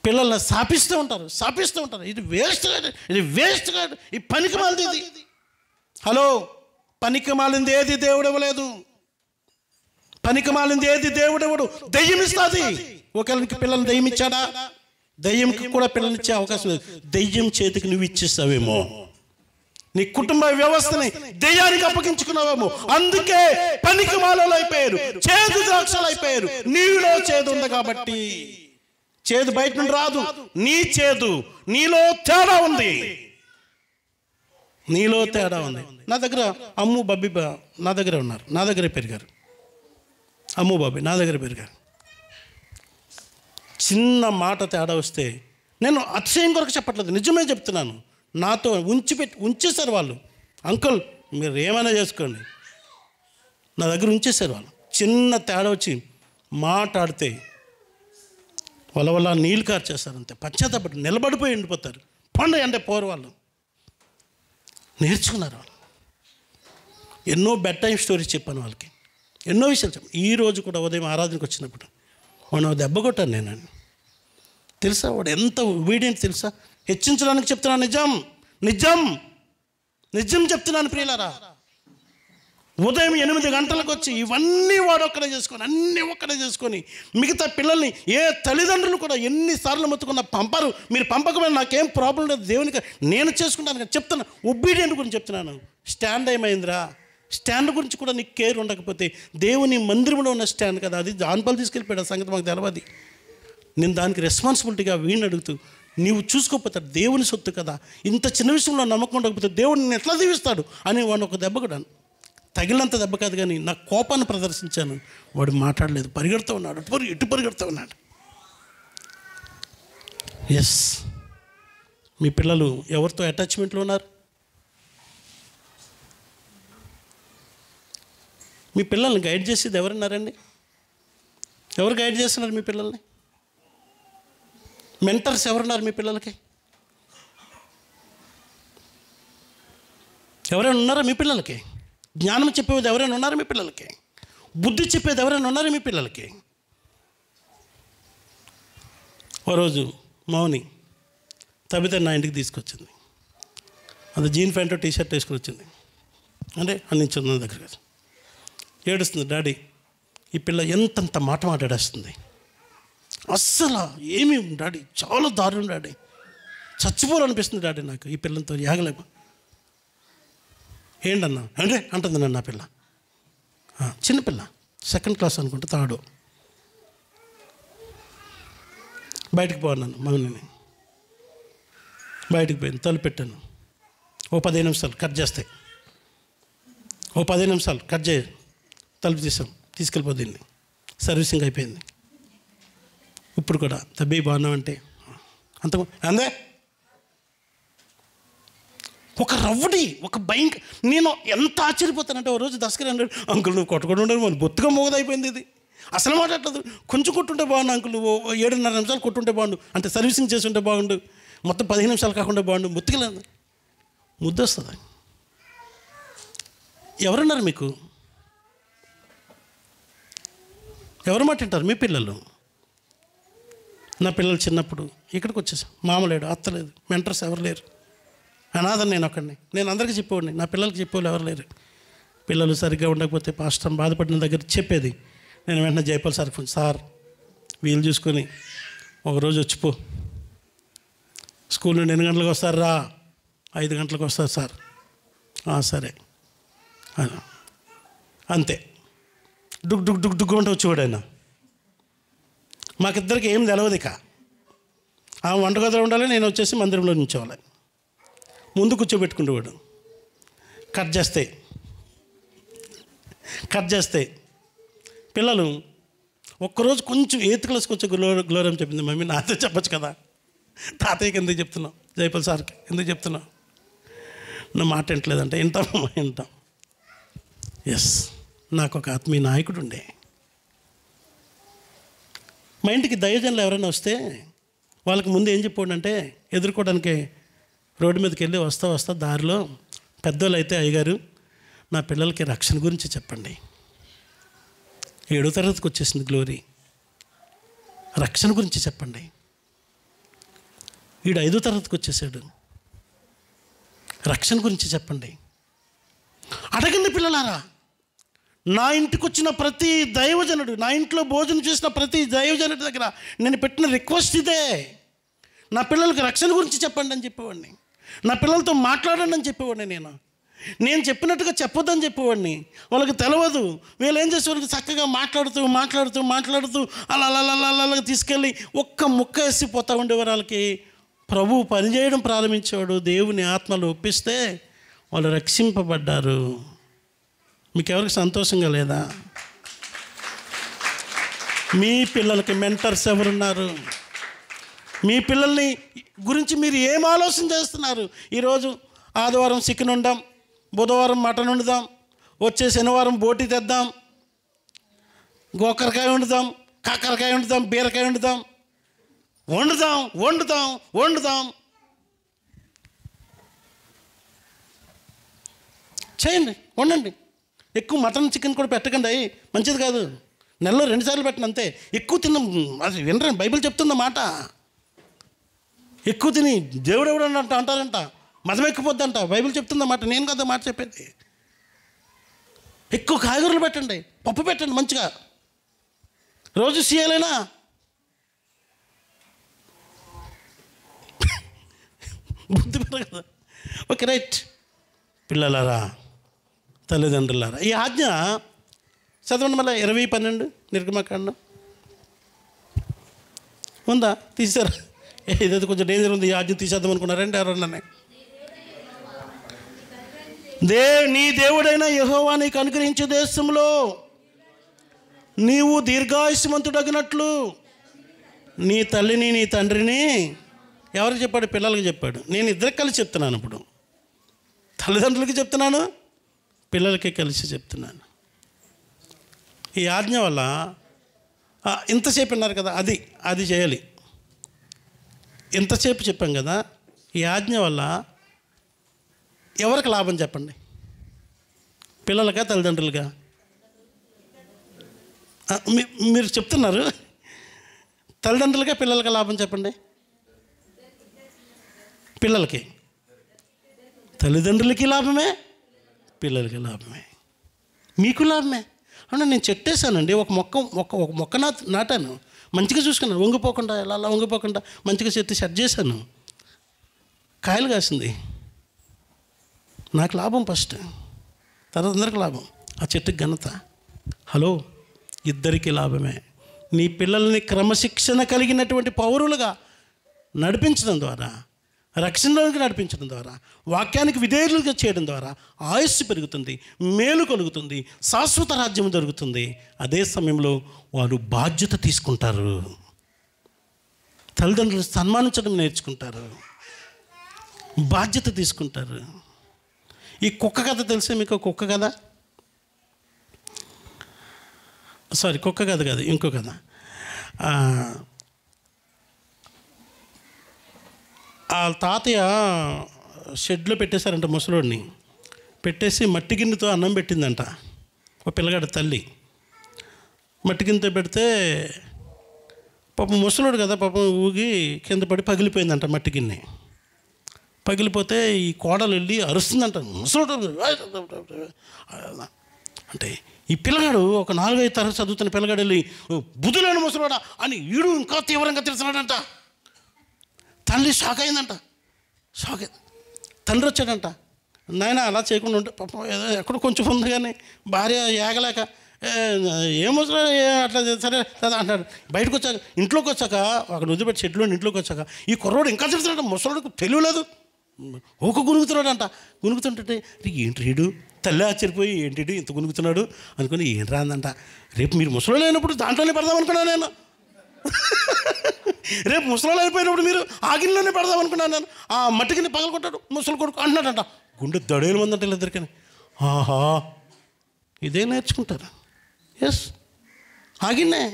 పిల్లల్ని శాపిస్తూ ఉంటారు. ఇది వేస్ట్ కాదు, ఈ పనికి మాలింది ఇది. హలో, పనికి మాలింది ఏది దేవుడు ఇవ్వలేదు. పనికి మాలింది ఏది దేవుడు ఇవ్వడు. దెయ్యం ఇస్తుంది. ఒకరికి పిల్లల్ని దెయ్యం ఇచ్చాడా? దెయ్యంకి కూడా పిల్లల్ని ఇచ్చే అవకాశం లేదు. దెయ్యం చేతికి నువ్వు ఇచ్చేస్తావేమో, నీ కుటుంబ వ్యవస్థని దెయ్యానికి అప్పగించుకున్నావేమో. అందుకే పనికి మాలలో అయిపోయారు, చేదు ద్రాక్షలు అయిపోయారు. నీలో చేదు ఉంది కాబట్టి. చేదు బయట నుండి రాదు, నీ చేదు నీలో తేడా ఉంది. నా దగ్గర అమ్ము బబ్బి నా దగ్గర ఉన్నారు, నా దగ్గరే పెరిగారు. అమ్ము బాబీ నా దగ్గర పెరిగారు. చిన్న మాట తేడా వస్తే నేను అతిశయం కొరకు చెప్పట్లేదు, నిజమే చెప్తున్నాను. నాతో ఉంచేశారు వాళ్ళు. అంకుల్ మీరు ఏమైనా చేసుకోండి, నా దగ్గర ఉంచేశారు వాళ్ళు. చిన్న తేడా వచ్చి మాట్లాడితే వాళ్ళ నీళ్ళు కార్చేస్తారు అంతే. పశ్చాత్తాపడి నిలబడిపోయి ఉండిపోతారు. పండు అంటే పోరు. వాళ్ళు నేర్చుకున్నారు. వాళ్ళు ఎన్నో బెడ్ టైం స్టోరీస్ చెప్పాను వాళ్ళకి, ఎన్నో విషయాలు చెప్పాను. ఈరోజు కూడా ఉదయం ఆరాధనకు వచ్చినప్పుడు వాడు దెబ్బ కొట్టాను నేను. తెలుసా వాడు ఎంత ఒబీడియంట్ తెలుసా? హెచ్చించడానికి చెప్తున్నాను, నిజం చెప్తున్నాను ప్రియులారా. ఉదయం 8 గంటలకు వచ్చి ఇవన్నీ వాడు ఒక్కడే చేసుకొని, అన్నీ ఒక్కడే చేసుకొని, మిగతా పిల్లల్ని ఏ తల్లిదండ్రులు కూడా ఎన్నిసార్లు మొత్తుకున్నా పంపరు. మీరు పంపకపోయినా నాకేం ప్రాబ్లం లేదు, దేవునికి నేను చేసుకుంటాను చెప్తున్నా. ఒబీడియంట్ గురించి చెప్తున్నాను. స్టాండ్ ఏమైందిరా? స్టాండ్ గురించి కూడా నీకు కేర్ ఉండకపోతే, దేవుని మందిరంలో ఉన్న స్టాండ్ కదా అది, జాన్పాలు తీసుకెళ్ళిపోయాడు. సంగతి మాకు తెలవది. నేను దానికి రెస్పాన్సిబిలిటీగా వీడిని అడుగుతూ, నీవు చూసుకోకపోతాడు, దేవుని సొత్తు కదా, ఇంత చిన్న విషయంలో నమ్మకం ఉండకపోతే దేవుడు నేను ఎట్లా దీవిస్తాడు అని వాడిని ఒక దెబ్బ కూడా, తగిలినంత దెబ్బ కాదు కానీ నా కోపాన్ని ప్రదర్శించాను. వాడు మాట్లాడలేదు, పరిగెడుతూ ఉన్నాడు, ఇటు పరిగెడుతూ ఉన్నాడు. ఎస్, మీ పిల్లలు ఎవరితో అటాచ్మెంట్లో ఉన్నారు? మీ పిల్లల్ని గైడ్ చేసేది ఎవరున్నారండి? ఎవరు గైడ్ చేస్తున్నారు మీ పిల్లల్ని? మెంటర్స్ ఎవరున్నారు మీ పిల్లలకి? ఎవరైనా ఉన్నారా మీ పిల్లలకి? జ్ఞానం చెప్పేది ఎవరైనా ఉన్నారా మీ పిల్లలకి? బుద్ధి చెప్పేది ఎవరైనా ఉన్నారా మీ పిల్లలకి? ఓ రోజు మౌని తబిత నా ఇంటికి తీసుకొచ్చింది. అది జీన్ ప్యాంటు టీషర్ట్ వేసుకుని వచ్చింది. అంటే అందించింది నా దగ్గర. ఏడుస్తుంది, డాడీ ఈ పిల్ల ఎంతంత మాట మాట్లాడేస్తుంది, అస్సలు ఏమి డాడీ, చాలా దారుణం డాడీ, చచ్చిపోవాలనిపిస్తుంది డాడీ నాకు ఈ పిల్లలతో యాగలేమో. ఏంటన్నా అంటే అంటుంది నన్ను నా పిల్ల. చిన్నపిల్ల, 2nd క్లాస్ అనుకుంటా, 3rd. బయటకు పోన్నాను మౌనిని. బయటకు పోయింది, తలుపు పెట్టాను. ఓ 15 నిమిషాలు కట్ చేస్తాయి, ఓ 15 నిమిషాలు కట్ చేయి, తలుపు తీసాం, తీసుకెళ్ళిపోద్ది. సర్వీసింగ్ అయిపోయింది. ఇప్పుడు కూడా తబ్బి బాగున్నామంటే అంత అందే ఒక రవ్వుడి, ఒక భయంకర. నేను ఎంత ఆశ్చర్యపోతానంటే, ఓ రోజు దసరా అన్నాడు, అంకుల్ నువ్వు కొట్టకుండా ఉండదు, మన బొత్తుగా మోగదైపోయింది ఇది, అసలు మాట్లాడలేదు. కొంచెం కొట్టుంటే బాగుండు అంకుల్, నువ్వు 7.5 నిమిషాలు కొట్టుంటే బాగుండు, అంటే సర్వీసింగ్ చేసి ఉంటే బాగుండు, మొత్తం 15 నిమిషాలు కాకుండా బాగుండు. ముత్తుకెళ్ళదు, ముద్దు వస్తుంది. ఎవరున్నారు మీకు? ఎవరు మాట వింటారు? మీ పిల్లలు. నా పిల్లలు చిన్నప్పుడు ఇక్కడికి వచ్చేసాం, మామ లేడు, అత్త లేదు, మెంటర్స్ ఎవరు లేరు, అనాథని నేను ఒక్కడిని. నేను అందరికీ చెప్పేవాడిని, నా పిల్లలకి చెప్పేవాళ్ళు ఎవరు లేరు. పిల్లలు సరిగ్గా ఉండకపోతే పాస్టర్ బాధపడిన దగ్గర చెప్పేది. నేను వెంటనే జైపాల్ సార్ ఫోన్, సార్ వీలు చూసుకొని ఒకరోజు వచ్చిపో, స్కూల్ నుండి 8 గంటలకు వస్తారు రా, 5 గంటలకు వస్తారు సార్. సరే అంతే. డుగ్ డుగ్ డుగ్ డుగ్ అంటే వచ్చేవాడు ఆయన. మాకిద్దరికి ఏం తెలవదు. ఇక ఆ వంటగదిలో ఉండాలి, నేను వచ్చేసి మందిరంలో నుంచోవాలి. ముందు కూర్చోబెట్టుకునేవాడు. కట్ చేస్తే పిల్లలు ఒక్కరోజు కొంచెం 8th క్లాస్కి వచ్చి గ్లోరం చెప్పింది, మమ్మీ నాతో చెప్పచ్చు కదా, తాతయ్యకి ఎందుకు చెప్తున్నావు, జైపాల్ సార్కి ఎందుకు చెప్తున్నావు, నా మాట వింటలేదంటే వింటాం. ఎస్, నాకు ఒక ఆత్మీయ నాయకుడు ఉండే. మా ఇంటికి దైవజనులు ఎవరైనా వస్తే వాళ్ళకి ముందు ఏం చెప్పాడంటే, ఎదుర్కోవడానికి రోడ్డు మీదకి వెళ్ళి వస్తా దారిలో పెద్దోళ్ళు అయితే, అయ్యగారు నా పిల్లలకి రక్షణ గురించి చెప్పండి. 7వ తరగతికి వచ్చేసింది గ్లోరీ, రక్షణ గురించి చెప్పండి. వీడు 5వ తరగతికి వచ్చేసాడు, రక్షణ గురించి చెప్పండి. అడగండి పిల్లలారా. నా ఇంటికి వచ్చిన ప్రతి దైవజనుడు, నా ఇంట్లో భోజనం చేసిన ప్రతి దైవజనుడి దగ్గర నేను పెట్టిన రిక్వెస్ట్ ఇదే, నా పిల్లలకి రక్షణ గురించి చెప్పండి అని చెప్పేవాడిని. నా పిల్లలతో మాట్లాడండి అని చెప్పేవాడిని. నేను చెప్పినట్టుగా చెప్పొద్దని చెప్పేవాడిని. వాళ్ళకి తెలియదు. వీళ్ళు ఏం చేసేవాళ్ళు, చక్కగా మాట్లాడుతూ అలా తీసుకెళ్ళి ఒక్క ముక్క వేసిపోతూ ఉండేవారు. వాళ్ళకి ప్రభువు పనిచేయడం ప్రారంభించేవాడు. దేవుని ఆత్మలు ఒప్పిస్తే వాళ్ళు రక్షింపబడ్డారు. మీకు ఎవరికి సంతోషంగా లేదా? మీ పిల్లలకి మెంటర్స్ ఎవరున్నారు? మీ పిల్లల్ని గురించి మీరు ఏం ఆలోచన చేస్తున్నారు? ఈరోజు ఆదివారం చికెన్ వండాం, బుధవారం మటన్ వండుదాం, వచ్చే శనివారం బోటి తెద్దాం, గోకరకాయ వండుదాం, కాకరకాయ వండుదాం, బీరకాయ వండుదాం. చేయండి, వండండి. ఎక్కువ మటన్ చికెన్ కూడా పెట్టకండి, మంచిది కాదు. నెలలో 2 సార్లు పెట్టండి అంతే. ఎక్కువ తిన్నాం, అది వినరండి, బైబిల్ చెప్తున్న మాట. ఎక్కువ తిని దేవుడు ఎవడంట అంటారంట, మతం ఎక్కిపోద్దంట, బైబిల్ చెప్తుందన్నమాట, నేను కదా మాట చెప్పేది. ఎక్కువ కాయగూరలు పెట్టండి, పప్పు పెట్టండి మంచిగా, రోజు సీయాలైనా. బుద్ధి పెరగదు. Okay right. పిల్లలారా, తల్లిదండ్రులారా, ఈ ఆజ్ఞ చదవండి మళ్ళీ 20:12 నిర్గమకాండం ఉందా? తీసారా? ఏదైతే కొంచెం డేంజర్ ఉంది, ఈ ఆజ్ఞ తీసేద్దాం అనుకున్నారండి ఎవరన్నా? నీ దేవుడైన యెహోవా నీకు అనుగ్రహించే దేశంలో నీవు దీర్ఘాయుష్మంతుడగినట్లు నీ తల్లిని నీ తండ్రిని, ఎవరికి చెప్పాడు? పిల్లలకి చెప్పాడు. నేను ఇద్దరికి కలిసి చెప్తున్నాను. ఇప్పుడు తల్లిదండ్రులకి చెప్తున్నాను, పిల్లలకి కలిసి చెప్తున్నాను. ఈ ఆజ్ఞ వల్ల ఇంతసేపు అన్నారు కదా, అది చేయాలి. ఇంతసేపు చెప్పాం కదా, ఈ ఆజ్ఞ వల్ల ఎవరికి లాభం చెప్పండి? పిల్లలకా, తల్లిదండ్రులుగా? మీరు చెప్తున్నారు. తల్లిదండ్రులకే పిల్లలకి లాభం చెప్పండి. పిల్లలకి, తల్లిదండ్రులకి లాభమే, పిల్లలకి లాభమే, మీకు లాభమే. అంటే నేను చెట్టేశానండి, ఒక మొక్క నాటాను, మంచిగా చూసుకున్నాను, వంగిపోకుండా, ఎలా వంగిపోకుండా మంచిగా సెట్ చేశాను, కాయలు కాసింది. నాకు లాభం ఫస్ట్, తర్వాత అందరికి లాభం, ఆ చెట్టుకి ఘనత. హలో, ఇద్దరికి లాభమే. నీ పిల్లల్ని క్రమశిక్షణ కలిగినటువంటి పౌరులుగా నడిపించడం ద్వారా, రక్షణలోకి నడిపించడం ద్వారా, వాక్యానికి విధేయులుగా చేయడం ద్వారా ఆయుస్సు పెరుగుతుంది, మేలు కలుగుతుంది, శాశ్వత రాజ్యం జరుగుతుంది. అదే సమయంలో వారు బాధ్యత తీసుకుంటారు, తల్లిదండ్రులు సన్మానించడం నేర్చుకుంటారు, బాధ్యత తీసుకుంటారు. ఈ కుక్క కథ తెలిసే మీకు? కుక్క కథ, సారీ కుక్క కథ కాదు, ఇంకో కథ. వాళ్ళ తాతయ్య షెడ్లో పెట్టేశారంట ముసలోడిని. పెట్టేసి మట్టి గిన్నెతో అన్నం పెట్టిందంట ఒక పిల్లగాడి తల్లి. మట్టి గిన్నెతో పెడితే పాపం ముసలోడు కదా, పాపం ఊగి కింద పడి పగిలిపోయిందంట మట్టి గిన్నె. పగిలిపోతే ఈ కోడలు వెళ్ళి అరుస్తుందంట, ముసలోడు అంటే. ఈ పిల్లగాడు ఒక 4-5 తరగతి చదువుతున్న పిల్లగాడు వెళ్ళి బుద్ధులేని ముసలోడా అని ఈడు ఇంకా తీవ్రంగా తెలుసున్నాడంట. తల్లి షాక్ అయిందంట. తండ్రి వచ్చాడంట, నాయన అలా చేయకుండా ఉంటే పాపం ఏదో ఎక్కడో కొంచెం ఉంది కానీ భార్య ఏగలేక ఏమో అట్లా సరే కదా అంటాడు. బయటకు వచ్చాక, ఇంట్లోకి వచ్చాక, అక్కడ వదిలిపెట్టి షెడ్లో ఇంట్లోకి వచ్చాక ఈ కుర్రోడు ఇంకా తిడుతున్నాడు. ముసలోడికి తెలియలేదు, ఊక గునుగుతున్నాడంట. గునుగుతుంటే ఏంటి రీడు, తల్లి ఆశ్చర్యపోయి ఏంటి ఇంత గునుగుతున్నాడు అనుకుని ఏం రాందంట. రేపు మీరు ముసలో లేనప్పుడు దాంట్లోనే పెడదాం అనుకున్నాను నేను. రేపు ముసలో అయిపోయినప్పుడు మీరు ఆ గిన్నెలోనే పెడదాం అనుకున్నాను నేను. ఆ మట్టికిని పగలగొట్టాడు ముసలి కొడుకు అంటున్నాడంట. గుండె దడేలు మందంటే ఇద్దరికని. ఆహా, ఇదే నేర్చుకుంటారు. ఎస్, ఆగిన్నే,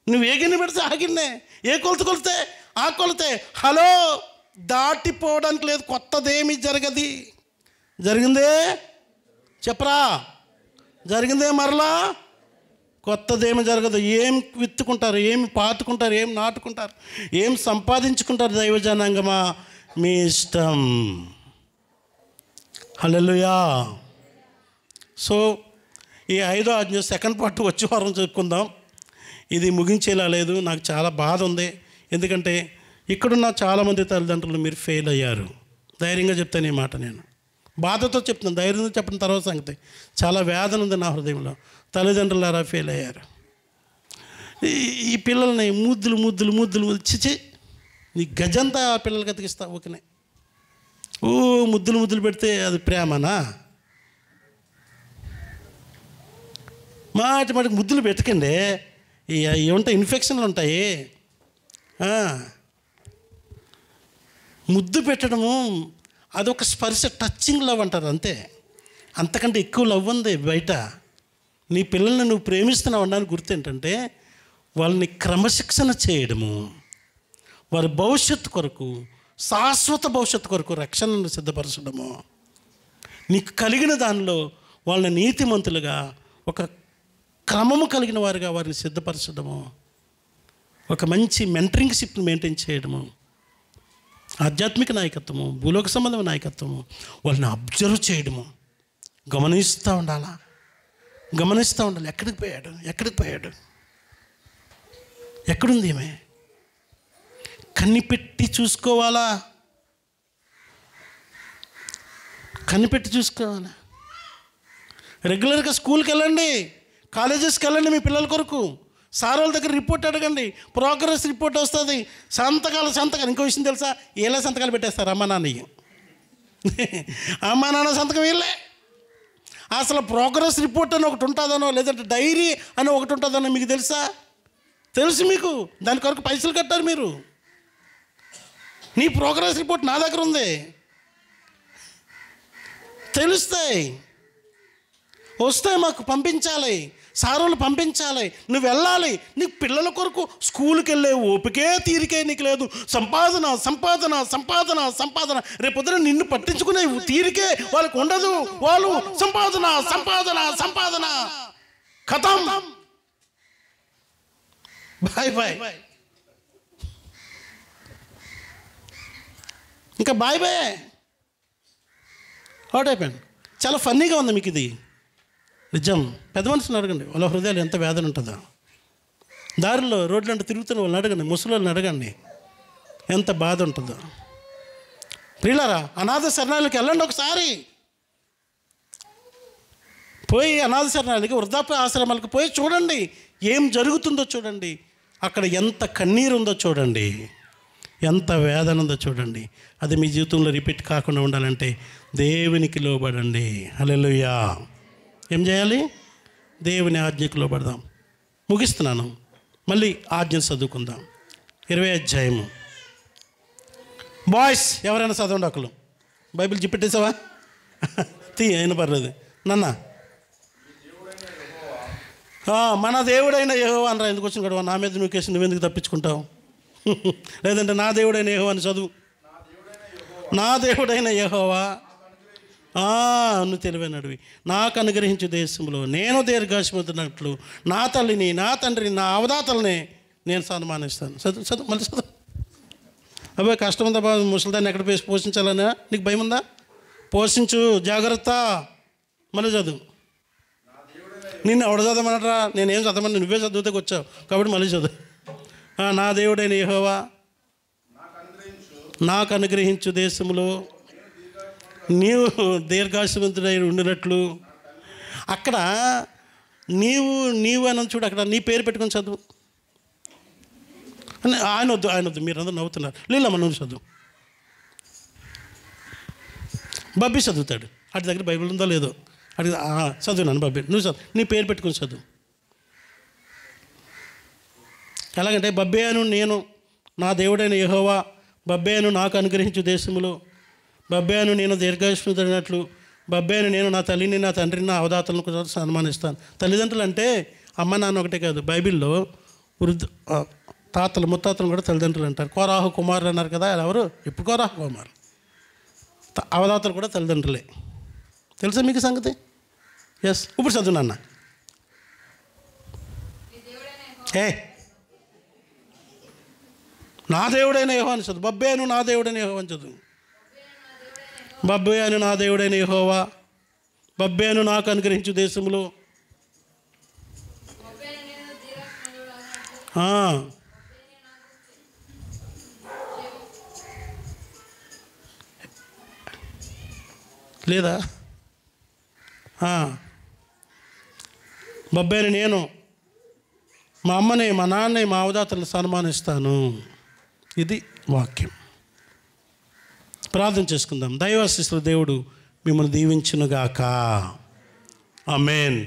నువ్వు ఏ గిన్నె పెడితే ఆగిన్నే, ఏ కొలత కొలితే ఆ కొలితే. హలో, దాటిపోవడానికి లేదు, కొత్తదేమీ జరగది. జరిగిందే చెప్పరా, జరిగిందే మరలా కొత్తదేమీ జరగదు. ఏం విత్తుకుంటారు, ఏమి పాతుకుంటారు, ఏం నాటుకుంటారు, ఏం సంపాదించుకుంటారు దైవజనాంగమా, మీ ఇష్టం. హల్లెలూయా. సో ఈ 5వ ఆజ్ఞ సెకండ్ పార్ట్ వచ్చే వారం చెప్పుకుందాం. ఇది ముగించేలా లేదు, నాకు చాలా బాధ ఉంది. ఎందుకంటే ఇక్కడున్న చాలామంది తల్లిదండ్రులు మీరు ఫెయిల్ అయ్యారు. ధైర్యంగా చెప్తాను ఈ మాట, నేను బాధతో చెప్తున్నాను, ధైర్యంగా చెప్పిన తర్వాత సంగతి. చాలా వేదన ఉంది నా హృదయంలో. తల్లిదండ్రులారా ఫెయిల్ అయ్యారు. ఈ పిల్లల్ని ముద్దులు చిచి, నీ గజంతా ఆ పిల్లలకి అతికిస్తా ఓకేనే. ముద్దులు పెడితే అది ప్రేమనా? మాటి ముద్దులు పెట్టకండి, ఏముంటాయి, ఇన్ఫెక్షన్లు ఉంటాయి. ముద్దు పెట్టడము అదొక స్పర్శ, టచింగ్ లవ్ అంటారు అంతే. అంతకంటే ఎక్కువ లవ్ ఉంది బయట. నీ పిల్లల్ని నువ్వు ప్రేమిస్తున్నావు అనడానికి గుర్తు ఏంటంటే, వాళ్ళని క్రమశిక్షణ చేయడము, వారి భవిష్యత్తు కొరకు, శాశ్వత భవిష్యత్తు కొరకు రక్షణను సిద్ధపరచడము, నీకు కలిగిన దానిలో వాళ్ళని నీతిమంతులుగా, ఒక క్రమము కలిగిన వారిగా వారిని సిద్ధపరచడము, ఒక మంచి మెంటరింగ్షిప్ని మెయింటైన్ చేయడము, ఆధ్యాత్మిక నాయకత్వము, భూలోక సంబంధమైన నాయకత్వము, వాళ్ళని అబ్జర్వ్ చేయడము, గమనిస్తూ ఉండాలి. ఎక్కడికి పోయాడు, ఎక్కడుంది ఏమే, కనిపెట్టి చూసుకోవాలా. రెగ్యులర్గా స్కూల్కి వెళ్ళండి, కాలేజెస్కి వెళ్ళండి మీ పిల్లల కొరకు. సార్ వాళ్ళ దగ్గర రిపోర్ట్ అడగండి, ప్రోగ్రెస్ రిపోర్ట్ వస్తుంది. సంతకాలు ఇంకో విషయం తెలుసా, ఏలా సంతకాలు పెట్టేస్తారు అమ్మ నాన్న సంతకం వీళ్ళే. అసలు ప్రోగ్రెస్ రిపోర్ట్ అని ఒకటి ఉంటుందనో, లేదంటే డైరీ అని ఒకటి ఉంటుందనో మీకు తెలుసు మీకు. దాని కొరకు పైసలు కట్టారు మీరు. నీ ప్రోగ్రెస్ రిపోర్ట్ నా దగ్గర ఉంది, తెలుస్తాయి, వస్తాయి, మాకు పంపించాలి. సారోళ్ళు పంపించాలి, నువ్వు వెళ్ళాలి. నీకు పిల్లల కొరకు స్కూల్కి వెళ్ళే ఓపికే తీరికే నీకు లేదు. సంపాదన సంపాదన సంపాదన సంపాదన. రేపొద్దున నిన్ను పట్టించుకునే తీరికే వాళ్ళకు ఉండదు. వాళ్ళు సంపాదన సంపాదన సంపాదన, ఖతం, బాయ్ బాయ్, ఇంకా బాయ్ బాయ్. What happened? చాలా ఫన్నీగా ఉంది మీకు ఇది. నిజం. పెద్ద మనుషులను అడగండి, వాళ్ళ హృదయాలు ఎంత వేదన ఉంటుందో. దారిలో రోడ్లంటే తిరుగుతున్న వాళ్ళని అడగండి, ముసలి వాళ్ళని అడగండి, ఎంత బాధ ఉంటుందో. ప్రియులారా, అనాథ శరణాలయాలకు వెళ్ళండి ఒకసారి. పోయి అనాథ శరణాలయాలకి, వృద్ధాప్య ఆశ్రమాలకు పోయి చూడండి, ఏం జరుగుతుందో చూడండి. అక్కడ ఎంత కన్నీరు ఉందో చూడండి, ఎంత వేదన ఉందో చూడండి. అది మీ జీవితంలో రిపీట్ కాకుండా ఉండాలంటే దేవునికి లోబడండి. హల్లెలూయా. ఏం చేయాలి? దేవుని ఆజ్ఞకు లోబడదాం. ముగిస్తున్నాను, మళ్ళీ ఆజ్ఞ చదువుకుందాం. 20వ అధ్యాయము. బాయ్స్ ఎవరైనా చదవండి. ఒకళ్ళు బైబిల్ జిప్పెట్టేసావా? అయినా పర్లేదు నాన్న. మన దేవుడైన యెహోవా అనరా. ఎందుకు వచ్చిన గొడవ? నా మీద నువ్వు కేసు నువ్వెందుకు తప్పించుకుంటావు? లేదంటే నా దేవుడైన యెహోవా అని చదువు. నా దేవుడైన యెహోవా, నువ్వు తెలివైనడివి, నాకు అనుగ్రహించు దేశంలో నేను దీర్ఘాయుష్మంతున్నట్లు నా తల్లిని, నా తండ్రిని, నా అవదాతల్ని నేను సన్మానిస్తాను. చదువు చదువు, మళ్ళీ చదువు. అబ్బాయి కష్టం ఉందా బాబు? ముసలిదాన్ని ఎక్కడ పోషించాలన్నా నీకు భయం ఉందా? పోషించు, జాగ్రత్త. మళ్ళీ చదువు. నిన్ను ఎవడ చదవమనరా? నేనేం చదవమని, నువ్వే చదువుతాకు వచ్చావు కాబట్టి మళ్ళీ చదువు. నా దేవుడైన యెహోవా నాకు అనుగ్రహించు దేశంలో నీవు దీర్ఘాయుష్మంతుడై ఉండినట్లు. అక్కడ నీవు అని చూడు, అక్కడ నీ పేరు పెట్టుకొని చదువు. ఆయన వద్దు, మీరందరూ నవ్వుతున్నారు. లేదమ్మా నువ్వు చదువు. బబ్బీ చదువుతాడు, అటు దగ్గర బైబిల్ ఉందో లేదో అడిగి చదువునాను. బబ్బీ నువ్వు చదువు, నీ పేరు పెట్టుకొని చదువు. ఎలాగంటే బబ్బే అను నేను నా దేవుడైన యెహోవా, బబ్బే అను నాకు అనుగ్రహించు దేశములో, బబ్బే అను నేను దీర్ఘాయుష్మంతుడైనట్లు, బబ్బే అను నేను నా తల్లిని, నా తండ్రిని, నా అవదాతలను కూడా సన్మానిస్తాను. తల్లిదండ్రులు అంటే అమ్మ నాన్న ఒకటే కాదు, బైబిల్లో తాతలు ముత్తాతలు కూడా తల్లిదండ్రులు అంటారు. కోరాహు కుమారులు అన్నారు కదా, ఎవరు? ఇప్పుడు కోరాహు కుమారులు. అవదాతలు కూడా తల్లిదండ్రులే. తెలుసా మీకు సంగతి? ఎస్. ఇప్పుడు చదువు నాన్న. నా దేవుడైన యెహోవా అని చదువు. బబ్బే అను నా దేవుడైన యెహోవా అని చదువు. బబ్బే అను నా దేవుడైన యెహోవా, బబ్బే అను నాకు అనుగ్రహించు దేశంలో. లేదా? బబ్బేని నేను మా అమ్మని, మా నాన్నని, మా అవదాతలను సన్మానిస్తాను. ఇది వాక్యం. ప్రార్థన చేసుకుందాం. దైవాశీస్సులు దేవుడు మిమ్మల్ని దీవించునుగాక. ఆమేన్.